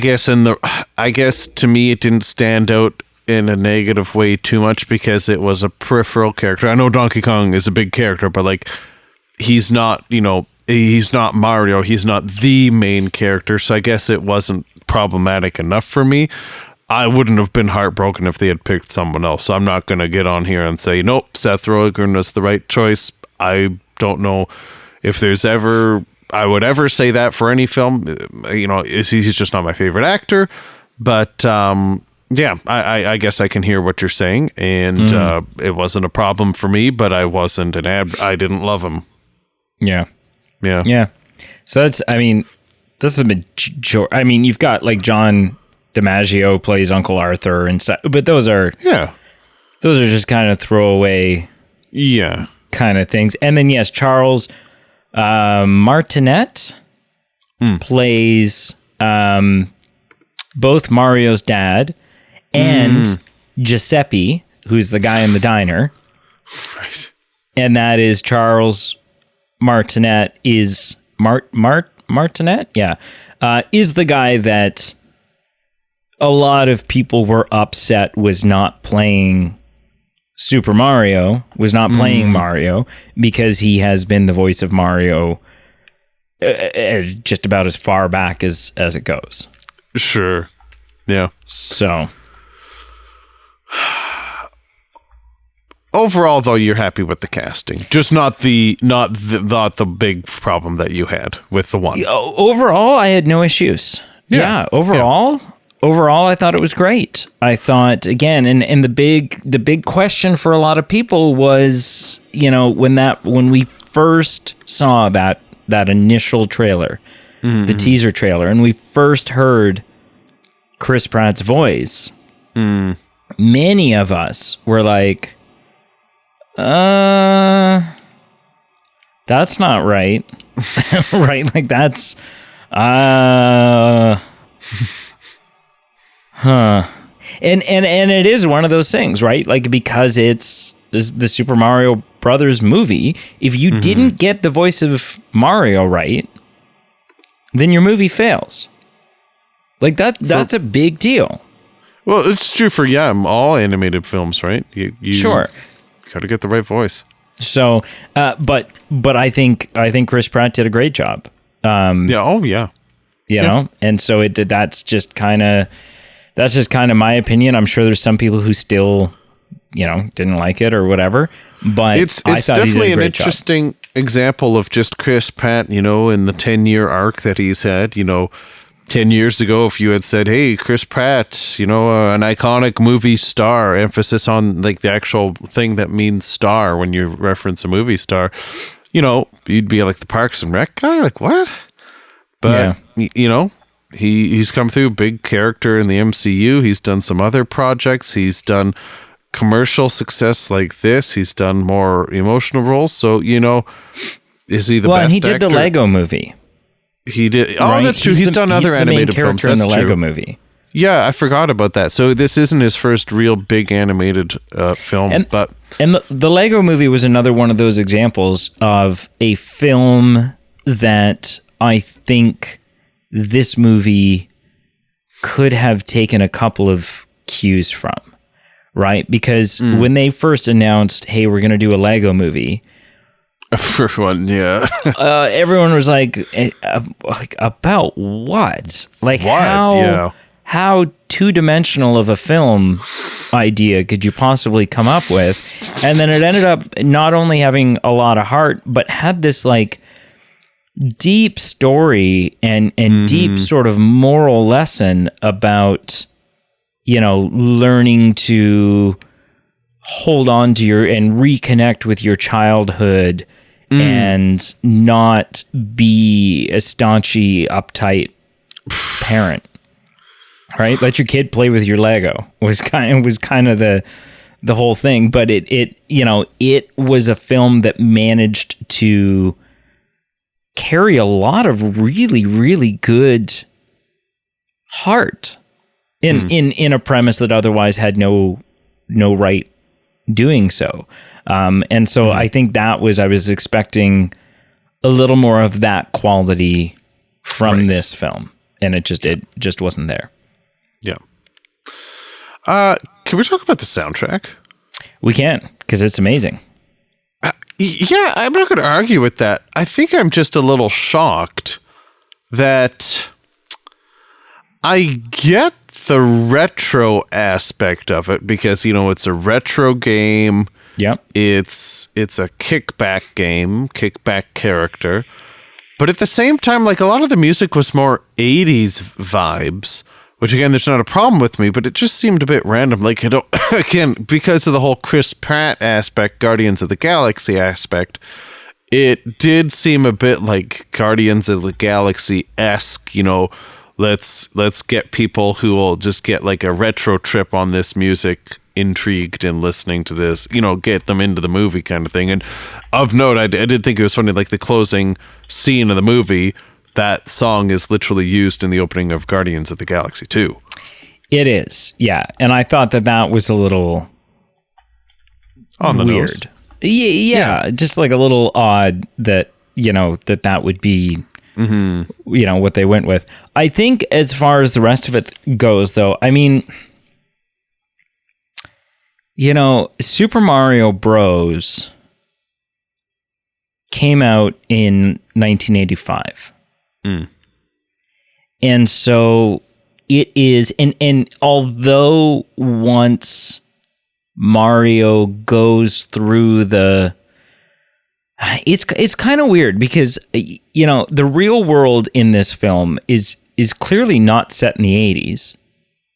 guess to me it didn't stand out in a negative way too much because it was a peripheral character. I know Donkey Kong is a big character, but like he's not, you know, he's not Mario. He's not the main character. So I guess it wasn't problematic enough for me. I wouldn't have been heartbroken if they had picked someone else. So I'm not going to get on here and say, nope, Seth Rogen was the right choice. I don't know if I would ever say that for any film. You know, he's just not my favorite actor. But yeah, I guess I can hear what you're saying. And it wasn't a problem for me, but I didn't love him. Yeah. Yeah. Yeah. So this is a you've got like John DiMaggio plays Uncle Arthur and stuff, but those are just kind of throwaway kind of things. And then yes, Charles Martinet plays both Mario's dad and Giuseppe, who's the guy in the diner. Right. And that is Charles Martinet is Martinet? Yeah. Is the guy that a lot of people were upset was not playing Mario, because he has been the voice of Mario just about as far back as it goes. Sure. Yeah. So overall, though, you're happy with the casting, just not the big problem that you had with the one. Overall, I had no issues. Yeah. Overall, I thought it was great. I thought, again, and the big question for a lot of people was, you know, when we first saw that initial trailer, the teaser trailer, and we first heard Chris Pratt's voice, many of us were like, that's not right. Right? Like that's And it is one of those things, right? Like, because it's the Super Mario Brothers movie, if you didn't get the voice of Mario right, then your movie fails. Like that's a big deal. Well, it's true for all animated films, right? You sure got to get the right voice. So, but I think Chris Pratt did a great job. You know, and so that's just kind of my opinion. I'm sure there's some people who still, you know, didn't like it or whatever. But it's definitely an interesting example of just Chris Pratt, you know, in the 10-year arc that he's had. You know, 10 years ago, if you had said, hey, Chris Pratt, you know, an iconic movie star, emphasis on like the actual thing that means star when you reference a movie star, you know, you'd be like the Parks and Rec guy, like what? But, you know, he's come through, big character in the MCU. He's done some other projects. He's done commercial success like this. He's done more emotional roles. So, you know, is he the best actor? Well, he did the Lego movie. He did. Oh, right? That's true. He's done other animated films. That's in the Lego movie. Yeah, I forgot about that. So this isn't his first real big animated film, And but the Lego Movie was another one of those examples of a film that I think this movie could have taken a couple of cues from, right? Because when they first announced, "Hey, we're going to do a Lego movie," for one, yeah. everyone was like, about what? Like What? Yeah. How two-dimensional of a film idea could you possibly come up with? And then it ended up not only having a lot of heart, but had this like deep story and deep sort of moral lesson about, learning to hold on to and reconnect with your childhood and not be a staunchy, uptight parent. Right? Let your kid play with your Lego was kind of the whole thing. But it was a film that managed to carry a lot of really, really good heart in a premise that otherwise had no right doing so. And so I think I was expecting a little more of that quality from this film, and it just wasn't there. Yeah. Can we talk about the soundtrack? We can, because it's amazing. Yeah, I'm not going to argue with that. I think I'm just a little shocked that I get the retro aspect of it because, it's a retro game. Yep. It's a kickback game, kickback character. But at the same time, like a lot of the music was more 80s vibes. Which again, there's not a problem with me, but it just seemed a bit random. Like, again, because of the whole Chris Pratt aspect, Guardians of the Galaxy aspect, it did seem a bit like Guardians of the Galaxy-esque, let's get people who will just get like a retro trip on this music intrigued in listening to this, get them into the movie kind of thing. And of note, I did think it was funny, like the closing scene of the movie, that song is literally used in the opening of Guardians of the Galaxy 2. It is, yeah. And I thought that was a little on the weird. Nose. Yeah, just like a little odd that, that would be, what they went with. I think as far as the rest of it goes, though, I mean, Super Mario Bros. Came out in 1985. And so it is, and although once Mario goes through it's kind of weird because, the real world in this film is clearly not set in the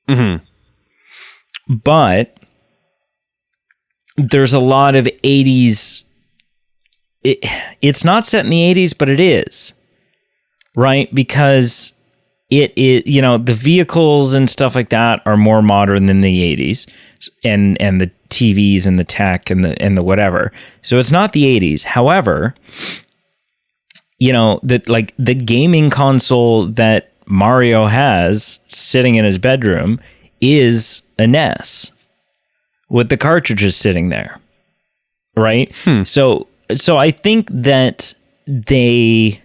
80s. But there's a lot of 80s. It's not set in the 80s, but it is. Right, because it is, the vehicles and stuff like that are more modern than the 80s, and the TVs and the tech and the whatever. So it's not the 80s. However, the gaming console that Mario has sitting in his bedroom is a NES with the cartridges sitting there. Right? So I think that they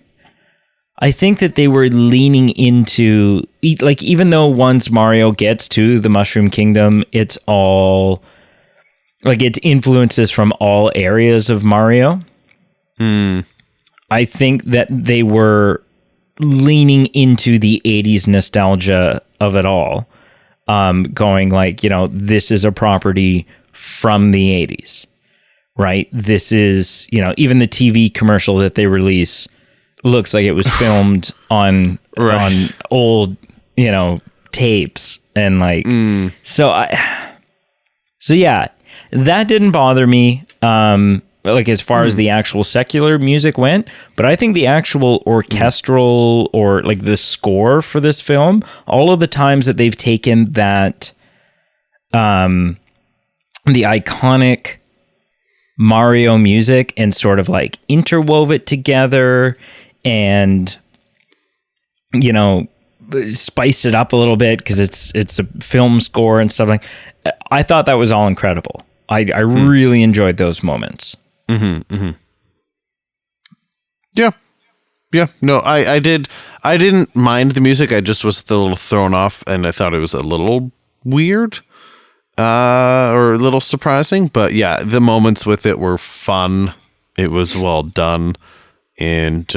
were leaning into, like, even though once Mario gets to the Mushroom Kingdom, it's all like it's influences from all areas of Mario. I think that they were leaning into the 80s nostalgia of it all, going like, this is a property from the 80s, right? This is, even the TV commercial that they release looks like it was filmed on old, tapes and like, so yeah, that didn't bother me. Like as far as the actual secular music went, but I think the actual orchestral or like the score for this film, all of the times that they've taken that, the iconic Mario music and sort of like interwove it together and, spiced it up a little bit because it's a film score and stuff like. I thought that was all incredible. I really enjoyed those moments. Yeah. No, I did. I didn't mind the music. I just was a little thrown off, and I thought it was a little weird, or a little surprising. But yeah, the moments with it were fun. It was well done, and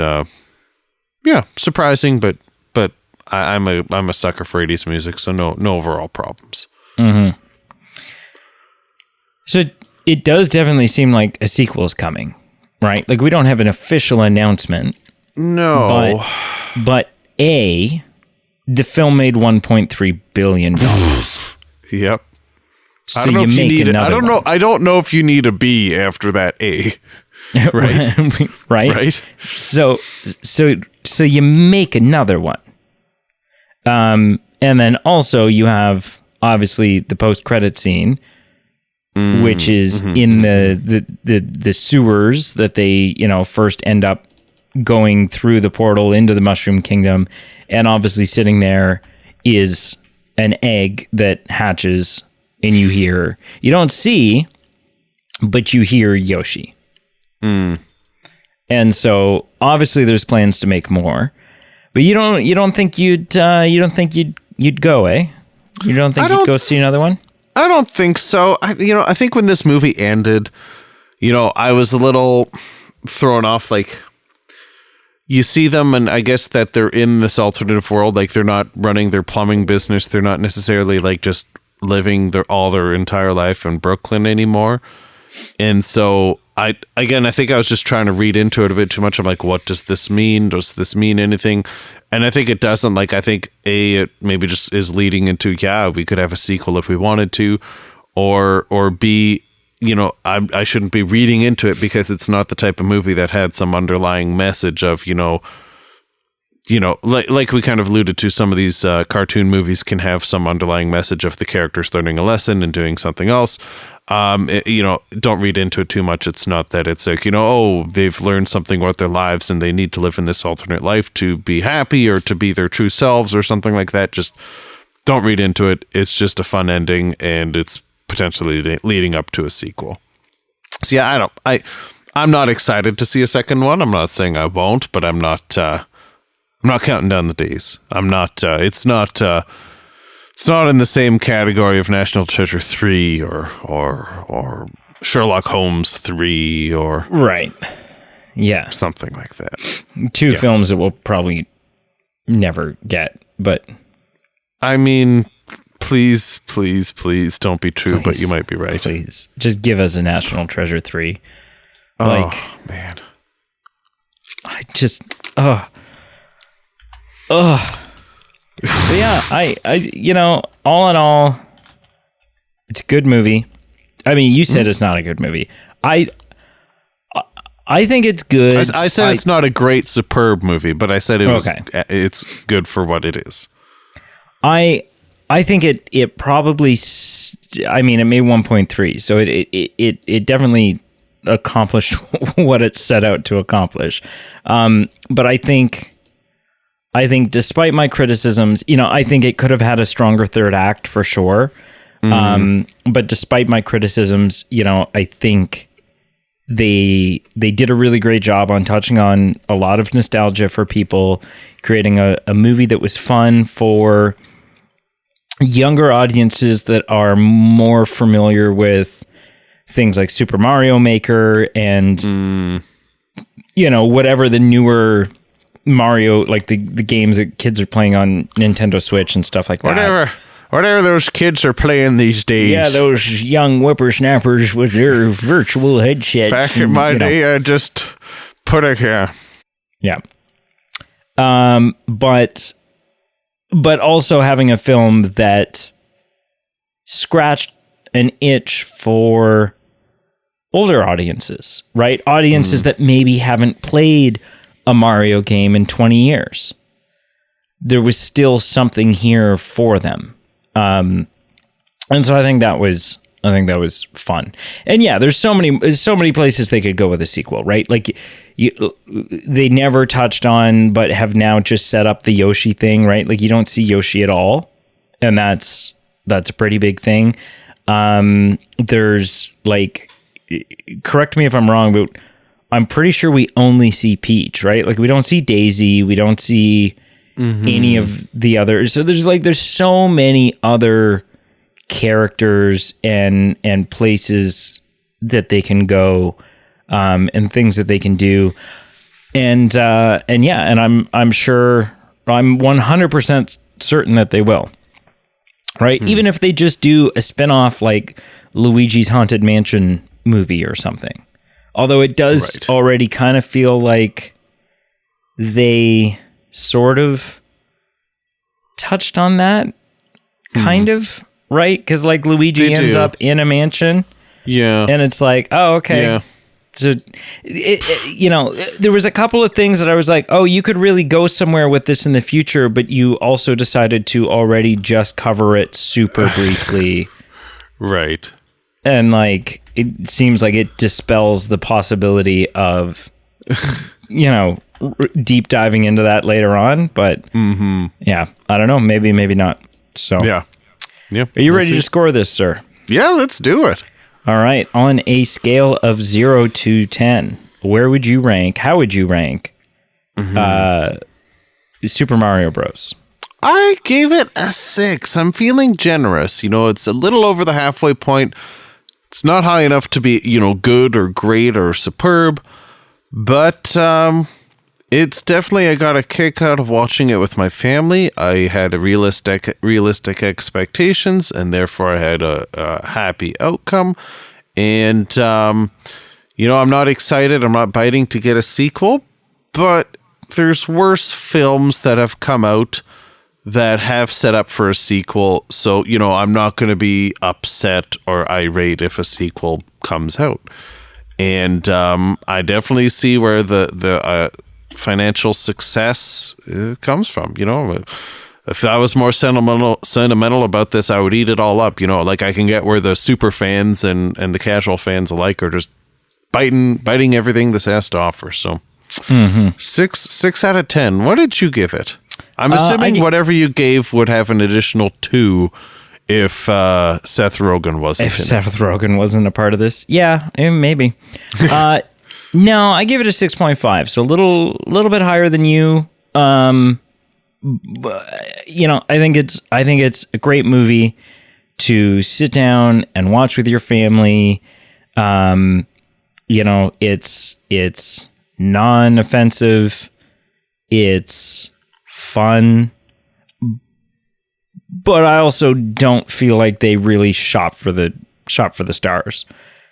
surprising. But I'm a sucker for 80s music, so no overall problems. Mm-hmm. So it does definitely seem like a sequel is coming, right? Like we don't have an official announcement. No, but the film made $1.3 billion. Yep. So I don't know you if you make need. another I don't know. one. I don't know if you need a B after that A. Right. Right. So you make another one. And then also you have obviously the post-credit scene, which is in the sewers that they, first end up going through the portal into the Mushroom Kingdom, and obviously sitting there is an egg that hatches, and you don't see, but you hear Yoshi. And so obviously there's plans to make more, but you don't think you'd go, eh? You don't think you'd go see another one? I don't think so. I think when this movie ended, I was a little thrown off. Like, you see them, and I guess that they're in this alternative world. Like, they're not running their plumbing business. They're not necessarily like just living their entire life in Brooklyn anymore. And so I think I was just trying to read into it a bit too much. I'm like, what does this mean? Does this mean anything? And I think it doesn't. Like, I think it maybe just is leading into, we could have a sequel if we wanted to, or B, I shouldn't be reading into it because it's not the type of movie that had some underlying message of, like we kind of alluded to, some of these cartoon movies can have some underlying message of the characters learning a lesson and doing something else. Don't read into it too much. It's not that it's like, they've learned something about their lives and they need to live in this alternate life to be happy or to be their true selves or something like that. Just don't read into it. It's just a fun ending, and it's potentially leading up to a sequel. So yeah, I'm not excited to see a second one. I'm not saying I won't, but I'm not counting down the days. I'm not, it's not in the same category of National Treasure 3 or Sherlock Holmes 3 or right. Yeah. Something like that. Two films that we'll probably never get, but I mean, please don't be true, but you might be right. Please just give us a National Treasure 3. Oh, man. I just but yeah, I all in all, it's a good movie. I mean, you said it's not a good movie. I think it's good. I said it's not a great, superb movie, but I said it's good for what it is. I think it probably, it made 1.3, so it definitely accomplished what it set out to accomplish. But I think despite my criticisms, I think it could have had a stronger third act for sure. But despite my criticisms, I think they did a really great job on touching on a lot of nostalgia for people, creating a movie that was fun for younger audiences that are more familiar with things like Super Mario Maker and whatever the newer Mario, like the games that kids are playing on Nintendo Switch and stuff like that. Whatever those kids are playing these days. Yeah, those young whippersnappers with their virtual headsets. Back in my day, I just put a Yeah. But also having a film that scratched an itch for older audiences, right? Audiences that maybe haven't played a Mario game in 20 years. There was still something here for them. And so I think that was I think that was fun. And yeah, there's so many places they could go with a sequel, right? Like they never touched on, but have now just set up the Yoshi thing, right? Like you don't see Yoshi at all. And that's a pretty big thing. There's like, correct me if I'm wrong, but I'm pretty sure we only see Peach, right? Like we don't see Daisy. We don't see any of the others. So there's so many other characters and places that they can go, and things that they can do. And yeah, and I'm sure, I'm 100% certain that they will. Right? Even if they just do a spin-off like Luigi's Haunted Mansion movie or something. Although it does already kind of feel like they sort of touched on that, kind of, right? Because like Luigi ends up in a mansion. Yeah. And it's like, oh, okay. Yeah. So, there was a couple of things that I was like, oh, you could really go somewhere with this in the future, but you also decided to already just cover it super briefly. Right. And like, it seems like it dispels the possibility of, deep diving into that later on. But yeah, I don't know. Maybe not. So yeah. Are you ready to score this, sir? Yeah, let's do it. All right. On a scale of 0 to 10, how would you rank Super Mario Bros? I gave it a 6. I'm feeling generous. It's a little over the halfway point. It's not high enough to be, good or great or superb, but it's definitely, I got a kick out of watching it with my family. I had a realistic expectations, and therefore I had a happy outcome. And, I'm not excited. I'm not biting to get a sequel, but there's worse films that have come out that have set up for a sequel. So, I'm not going to be upset or irate if a sequel comes out. And I definitely see where the financial success comes from. If I was more sentimental about this, I would eat it all up. Like I can get where the super fans and the casual fans alike are just biting everything this has to offer. So 6 out of 10. What did you give it? I'm assuming whatever you gave would have an additional 2 if Seth Rogen wasn't. If Seth Rogen wasn't a part of this, yeah, maybe. No, I give it a 6.5, so a little bit higher than you. I think it's a great movie to sit down and watch with your family. It's non-offensive. It's fun, but I also don't feel like they really shot for the stars,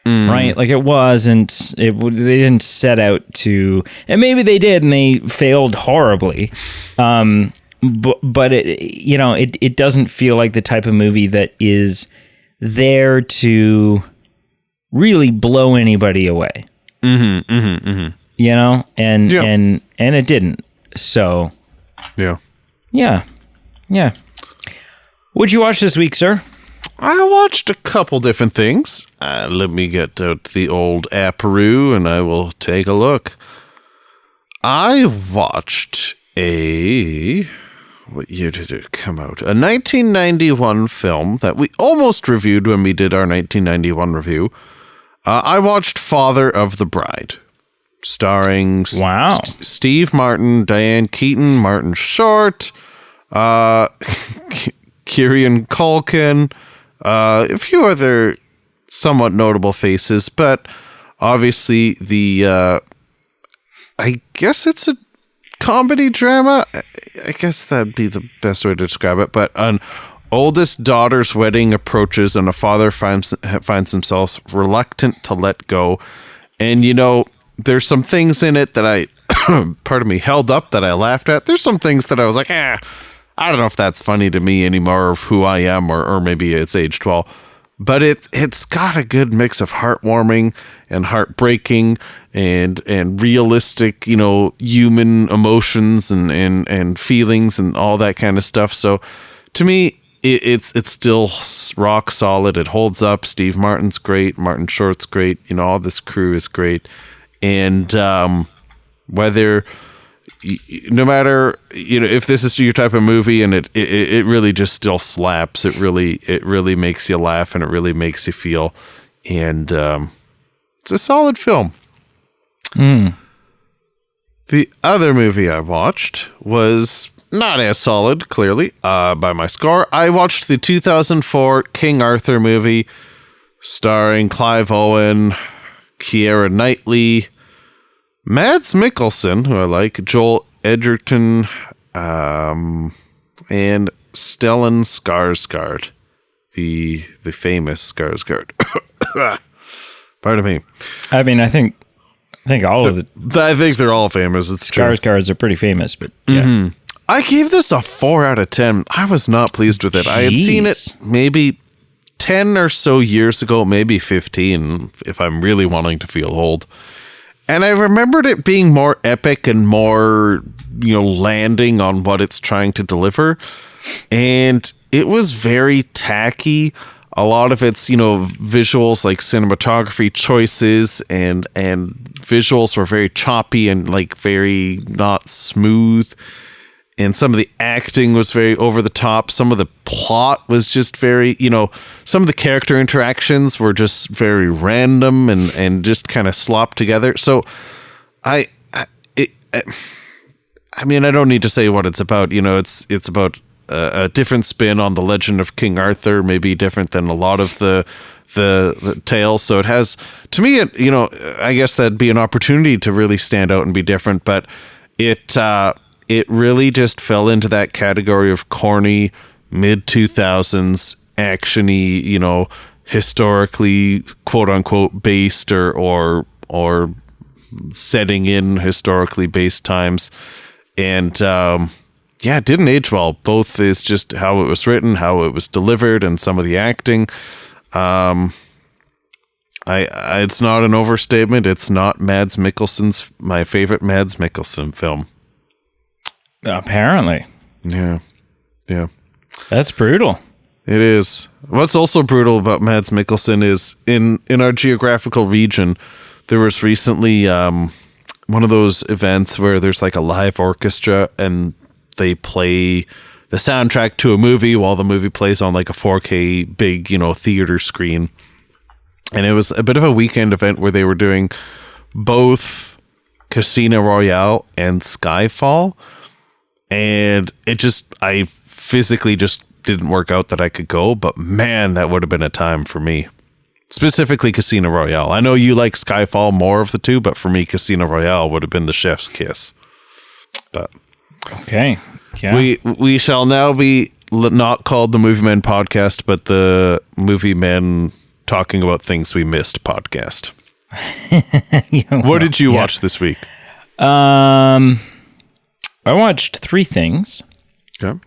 right? Like they didn't set out to, and maybe they did and they failed horribly. But it doesn't feel like the type of movie that is there to really blow anybody away. And it didn't. So yeah. What'd you watch this week, sir? I watched a couple different things. Let me get out the old apparoo and I will take a look. I watched what year did it come out? A 1991 film that we almost reviewed when we did our 1991 review. I watched Father of the Bride, starring Steve Martin, Diane Keaton, Martin Short, Kieran Culkin, a few other somewhat notable faces, but obviously I guess it's a comedy drama. I guess that'd be the best way to describe it. But an oldest daughter's wedding approaches, and a father finds himself reluctant to let go. And there's some things in it that I, held up that I laughed at. There's some things that I was like, I don't know if that's funny to me anymore, of who I am, or maybe it's aged well. But it's got a good mix of heartwarming and heartbreaking and realistic, human emotions and feelings and all that kind of stuff. So to me, it's still rock solid. It holds up. Steve Martin's great. Martin Short's great. All this crew is great. And whether, no matter, if this is your type of movie, and it really just still slaps. It really makes you laugh, and it really makes you feel. And it's a solid film. The other movie I watched was not as solid, clearly, by my score. I watched the 2004 King Arthur movie starring Clive Owen, Keira Knightley, Mads Mikkelsen, who I like, Joel Edgerton, and Stellan Skarsgård, the famous Skarsgård. Pardon me. I mean, I think all of the... I think they're all famous. It's true. Skarsgårds are pretty famous, but yeah. I gave this a 4 out of 10. I was not pleased with it. I had seen it maybe 10 or so years ago, maybe 15, if I'm really wanting to feel old. And I remembered it being more epic and more, landing on what it's trying to deliver. And it was very tacky. A lot of its, visuals, like cinematography choices and visuals were very choppy and like very not smooth. And some of the acting was very over the top. Some of the plot was just very, some of the character interactions were just very random and just kind of slopped together. So I mean, I don't need to say what it's about. It's about a different spin on the legend of King Arthur, maybe different than a lot of the tales. So it has, to me, I guess that'd be an opportunity to really stand out and be different. But it really just fell into that category of corny, mid-2000s, action-y, historically, quote-unquote, based or setting in historically based times. And, it didn't age well. Both is just how it was written, how it was delivered, and some of the acting. It's not an overstatement. It's not my favorite Mads Mikkelsen film. Apparently. Yeah. That's brutal. It is. What's also brutal about Mads Mikkelsen is in our geographical region, there was recently one of those events where there's like a live orchestra and they play the soundtrack to a movie while the movie plays on like a 4K big, theater screen. And it was a bit of a weekend event where they were doing both Casino Royale and Skyfall. And I physically just didn't work out that I could go, but man, that would have been a time for me. Specifically Casino Royale. I know you like Skyfall more of the two, but for me, Casino Royale would have been the chef's kiss. But okay, yeah. We shall now be not called the Movie Men Podcast, but the Movie Men Talking About Things We Missed Podcast. What did you watch this week? I watched 3 things. Okay.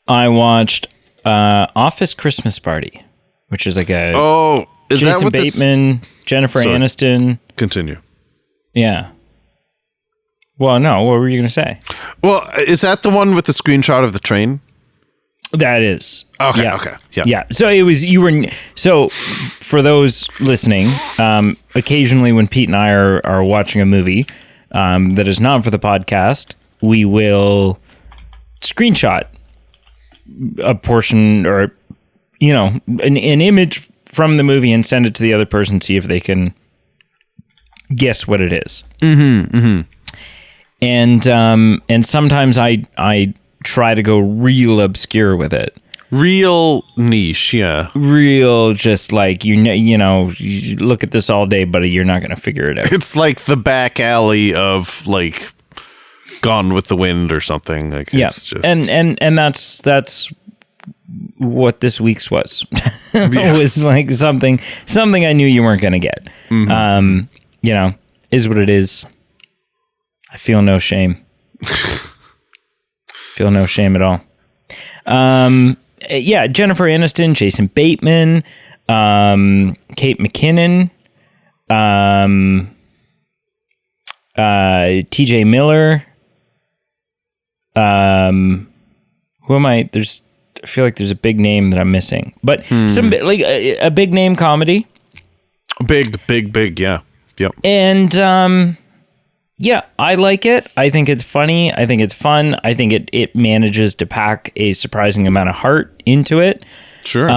I watched Office Christmas Party, which is like a is Jason that what Bateman, Jennifer Aniston. Continue. Yeah. Well, no. What were you going to say? Well, is that the one with the screenshot of the train? That is. Okay. Yeah. Okay. Yeah. Yeah. So it was. So for those listening, occasionally when Pete and I are watching a movie that is not for the podcast, we will screenshot a portion or, an image from the movie and send it to the other person, see if they can guess what it is. And sometimes I try to go real obscure with it. Real niche, yeah. Real, just like, you look at this all day, buddy, you're not going to figure it out. It's like the back alley of like Gone with the Wind or something. Like, yeah. It's just... And that's what this week's was. It was like something I knew you weren't going to get. Is what it is. I feel no shame. Feel no shame at all. Jennifer Aniston, Jason Bateman, Kate McKinnon, TJ Miller. Who am I? There's I feel like there's a big name that I'm missing, but some like a big name comedy. Big. Yeah. Yep. And yeah, I like it. I think it's funny. I think it's fun. I think it manages to pack a surprising amount of heart into it. Sure.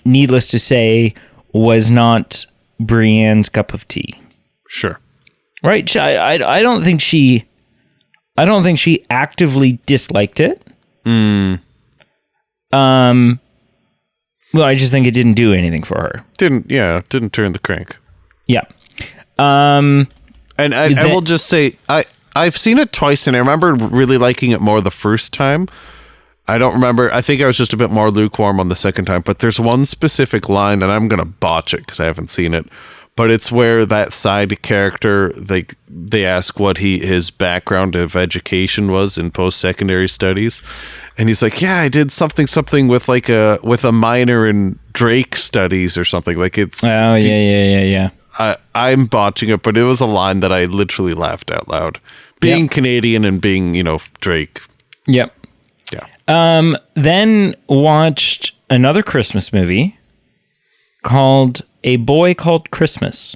Needless to say, was not Brienne's cup of tea. Sure. Right? I don't think she actively disliked it. Well, I just think it didn't do anything for her. Didn't turn the crank. Yeah. And I will just say, I've seen it twice, and I remember really liking it more the first time. I don't remember. I think I was just a bit more lukewarm on the second time. But there's one specific line, and I'm going to botch it because I haven't seen it. But it's where that side character, they ask what his background of education was in post-secondary studies. And he's like, yeah, I did something with with a minor in Drake studies or something. Like it's... Oh, yeah. I'm botching it, but it was a line that I literally laughed out loud. Being Canadian and being, Drake. Yep. Yeah. Then watched another Christmas movie called A Boy Called Christmas.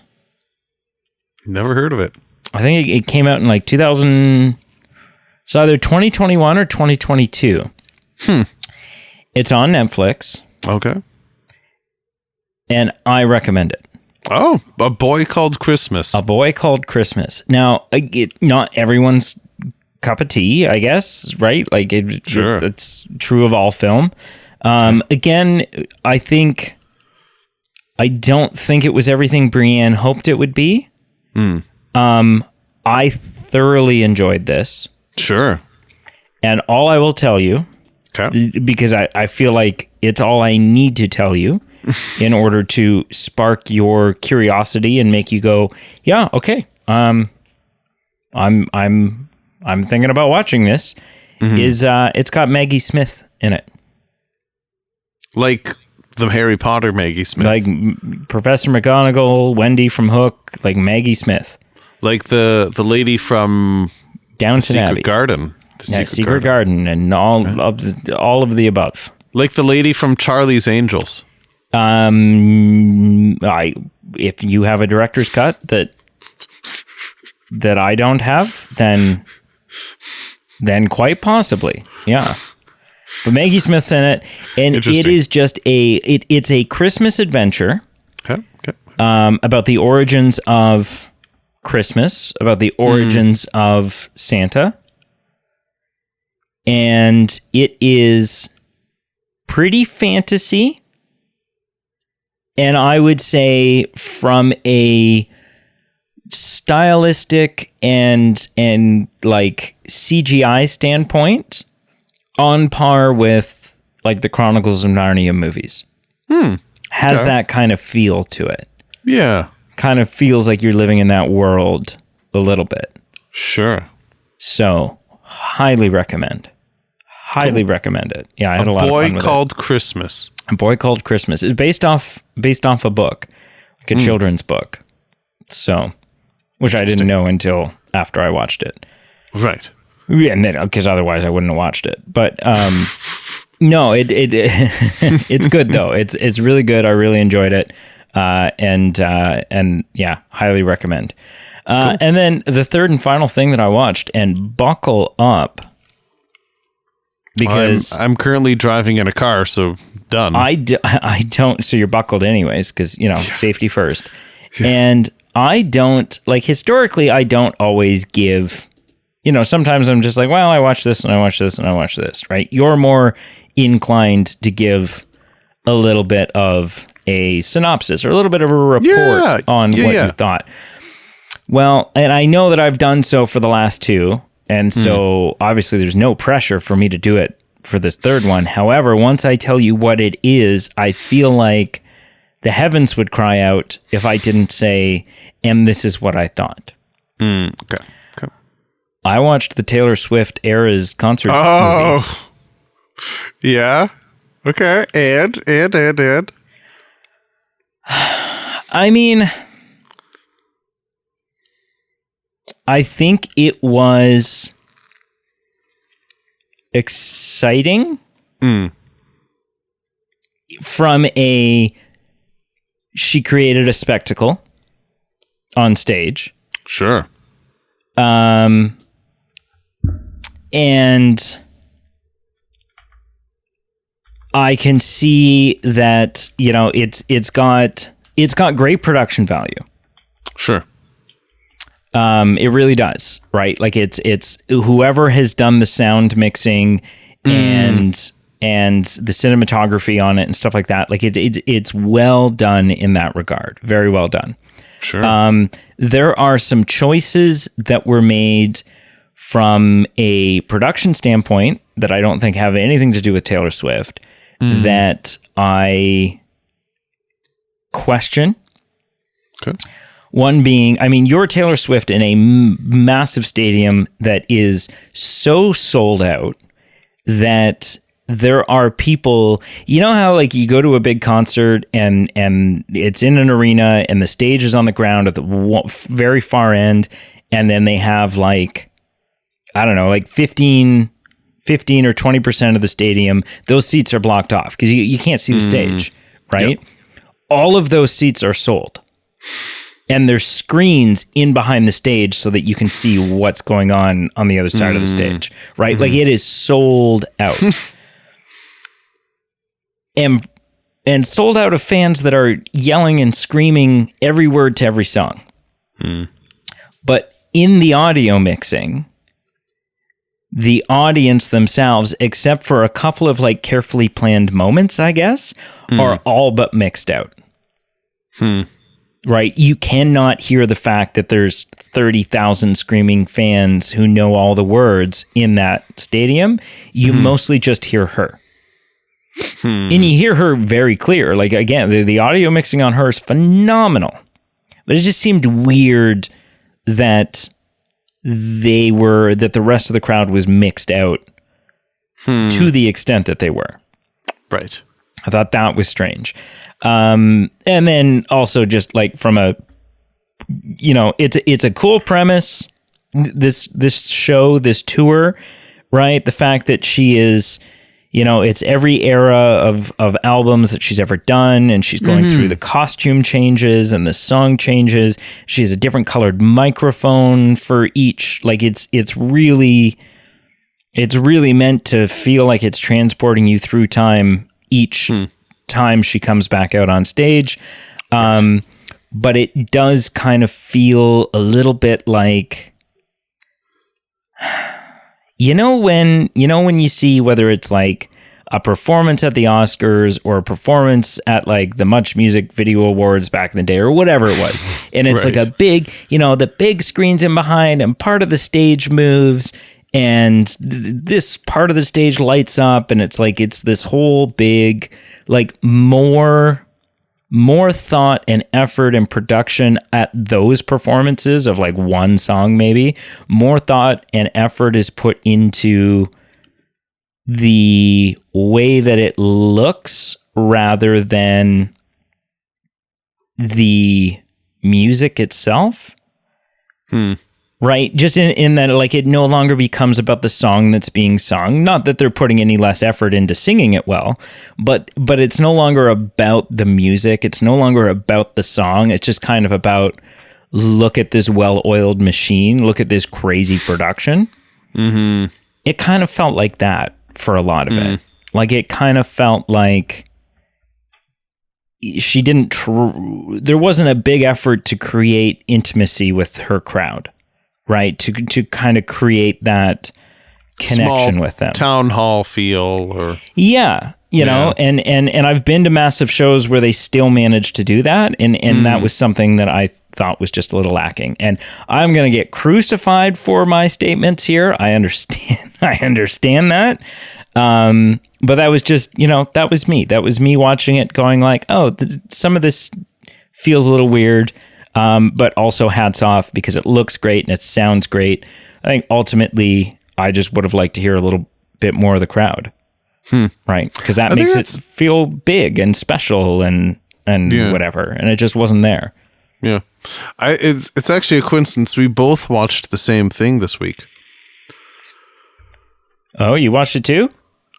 Never heard of it. I think it came out in like 2000. It's either 2021 or 2022. It's on Netflix. Okay. And I recommend it. Oh, A Boy Called Christmas. A Boy Called Christmas. Now, not everyone's cup of tea, I guess, right? Like, it's true of all film. Again, I don't think it was everything Brienne hoped it would be. I thoroughly enjoyed this. Sure. And all I will tell you, because I feel like it's all I need to tell you, in order to spark your curiosity and make you go, yeah, okay, I'm thinking about watching this. Is it's got Maggie Smith in it, like the Harry Potter Maggie Smith, like Professor McGonagall, Wendy from Hook, like Maggie Smith, like the lady from Downton Abbey Garden, Secret Garden, and all of the above, like the lady from Charlie's Angels. If you have a director's cut that I don't have, then quite possibly, yeah. But Maggie Smith's in it, and it is just it's a Christmas adventure. Okay. About the origins of Christmas, about the origins of Santa, and it is pretty fantasy. And I would say from a stylistic and like CGI standpoint, on par with like the Chronicles of Narnia movies. Has that kind of feel to it. Yeah. Kind of feels like you're living in that world a little bit. Sure. So, highly recommend. Highly recommend it. Yeah, I had a lot of fun with it. A Boy Called Christmas. A Boy Called Christmas. It's based off a book, like a children's book. So, which I didn't know until after I watched it. Right. Yeah, and then because otherwise I wouldn't have watched it. But no, it it's good though. It's really good. I really enjoyed it. And yeah, highly recommend. Cool. And then the third and final thing that I watched, and buckle up, because I'm currently driving in a car, so done. I don't. So you're buckled anyways, because safety first. Yeah. And I don't, like, historically, I don't always give. Sometimes I'm just like, well, I watch this and I watch this and I watch this, right? You're more inclined to give a little bit of a synopsis or a little bit of a report on what you thought. Well, and I know that I've done so for the last two, and so obviously there's no pressure for me to do it for this third one. However, once I tell you what it is, I feel like the heavens would cry out if I didn't say, and this is what I thought. Okay. I watched the Taylor Swift Eras concert movie. Yeah. Okay. And. I mean, I think it was exciting. she created a spectacle on stage. Sure. And I can see that, it's got great production value. Sure. It really does, right? Like it's whoever has done the sound mixing and the cinematography on it and stuff like that. Like it's well done in that regard. Very well done. Sure. There are some choices that were made from a production standpoint that I don't think have anything to do with Taylor Swift that I question. Okay. One being, you're Taylor Swift in a massive stadium that is so sold out that there are people, how like you go to a big concert and it's in an arena and the stage is on the ground at the very far end, and then they have like, I don't know, like 15 or 20% of the stadium, those seats are blocked off because you can't see the stage, right? Yep. All of those seats are sold. And there's screens in behind the stage so that you can see what's going on the other side of the stage, right? Like it is sold out. and sold out of fans that are yelling and screaming every word to every song. But in the audio mixing, the audience themselves, except for a couple of like carefully planned moments, I guess, are all but mixed out. Right? You cannot hear the fact that there's 30,000 screaming fans who know all the words in that stadium. You mostly just hear her. And you hear her very clear. Like, again, the audio mixing on her is phenomenal. But it just seemed weird that the rest of the crowd was mixed out to the extent that they were. Right. I thought that was strange. And then also just like from a, it's a cool premise, this show, this tour, right? The fact that she is, it's every era of albums that she's ever done, and she's going through the costume changes and the song changes. She has a different colored microphone for each. Like it's really meant to feel like it's transporting you through time each time she comes back out on stage. But it does kind of feel a little bit like, when you see whether it's like a performance at the Oscars or a performance at like the Much Music Video Awards back in the day or whatever it was. And it's like a big, the big screen's in behind and part of the stage moves and this part of the stage lights up, and it's like it's this whole big, like more thought and effort and production at those performances of like one song maybe. More thought and effort is put into the way that it looks rather than the music itself. Right? Just in that, like, it no longer becomes about the song that's being sung. Not that they're putting any less effort into singing it well, but it's no longer about the music. It's no longer about the song. It's just kind of about, look at this well-oiled machine. Look at this crazy production. It kind of felt like that for a lot of it. Like, it kind of felt like she didn't... there wasn't a big effort to create intimacy with her crowd. Right, to kind of create that connection small with them, town hall feel, or know, and I've been to massive shows where they still managed to do that, and that was something that I thought was just a little lacking. And I'm gonna get crucified for my statements here. I understand that, but that was just that was me. That was me watching it, going like, oh, some of this feels a little weird. But also hats off because it looks great and it sounds great. I think ultimately I just would have liked to hear a little bit more of the crowd, right? Because that makes it feel big and special and whatever, and it just wasn't there. Yeah, it's actually a coincidence. We both watched the same thing this week. Oh, you watched it too?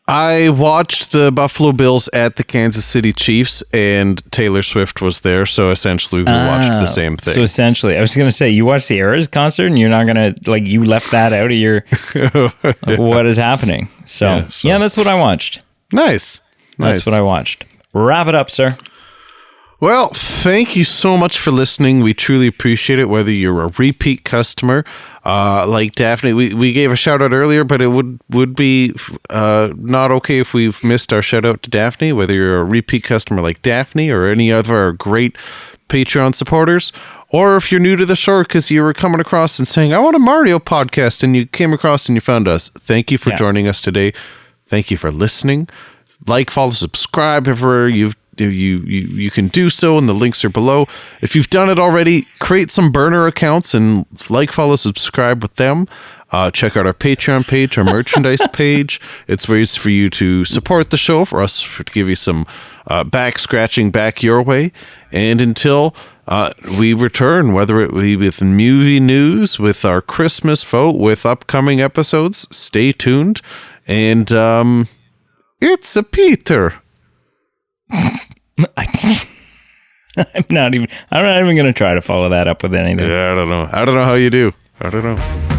I watched the Buffalo Bills at the Kansas City Chiefs, and Taylor Swift was there. So essentially, we watched the same thing. So essentially, I was going to say, you watched the Eras concert, and you're not going to, like, you left that out of your, what is happening. So, yeah, that's what I watched. Nice. That's what I watched. Wrap it up, sir. Well, thank you so much for listening. We truly appreciate it, whether you're a repeat customer like Daphne. We gave a shout out earlier, but it would be not okay if we've missed our shout out to Daphne, whether you're a repeat customer like Daphne or any of our great Patreon supporters, or if you're new to the show because you were coming across and saying, I want a Mario podcast, and you came across and you found us. Thank you for joining us today. Thank you for listening. Like, follow, subscribe everywhere you can do so, and the links are below. If you've done it already, create some burner accounts and like, follow, subscribe with them. Check out our Patreon page, our merchandise page. It's ways for you to support the show, for us to give you some back scratching back your way. And until we return, whether it be with movie news, with our Christmas vote, with upcoming episodes, stay tuned. And it's a Peter. I'm not even going to try to follow that up with anything. Yeah, I don't know how you do. I don't know.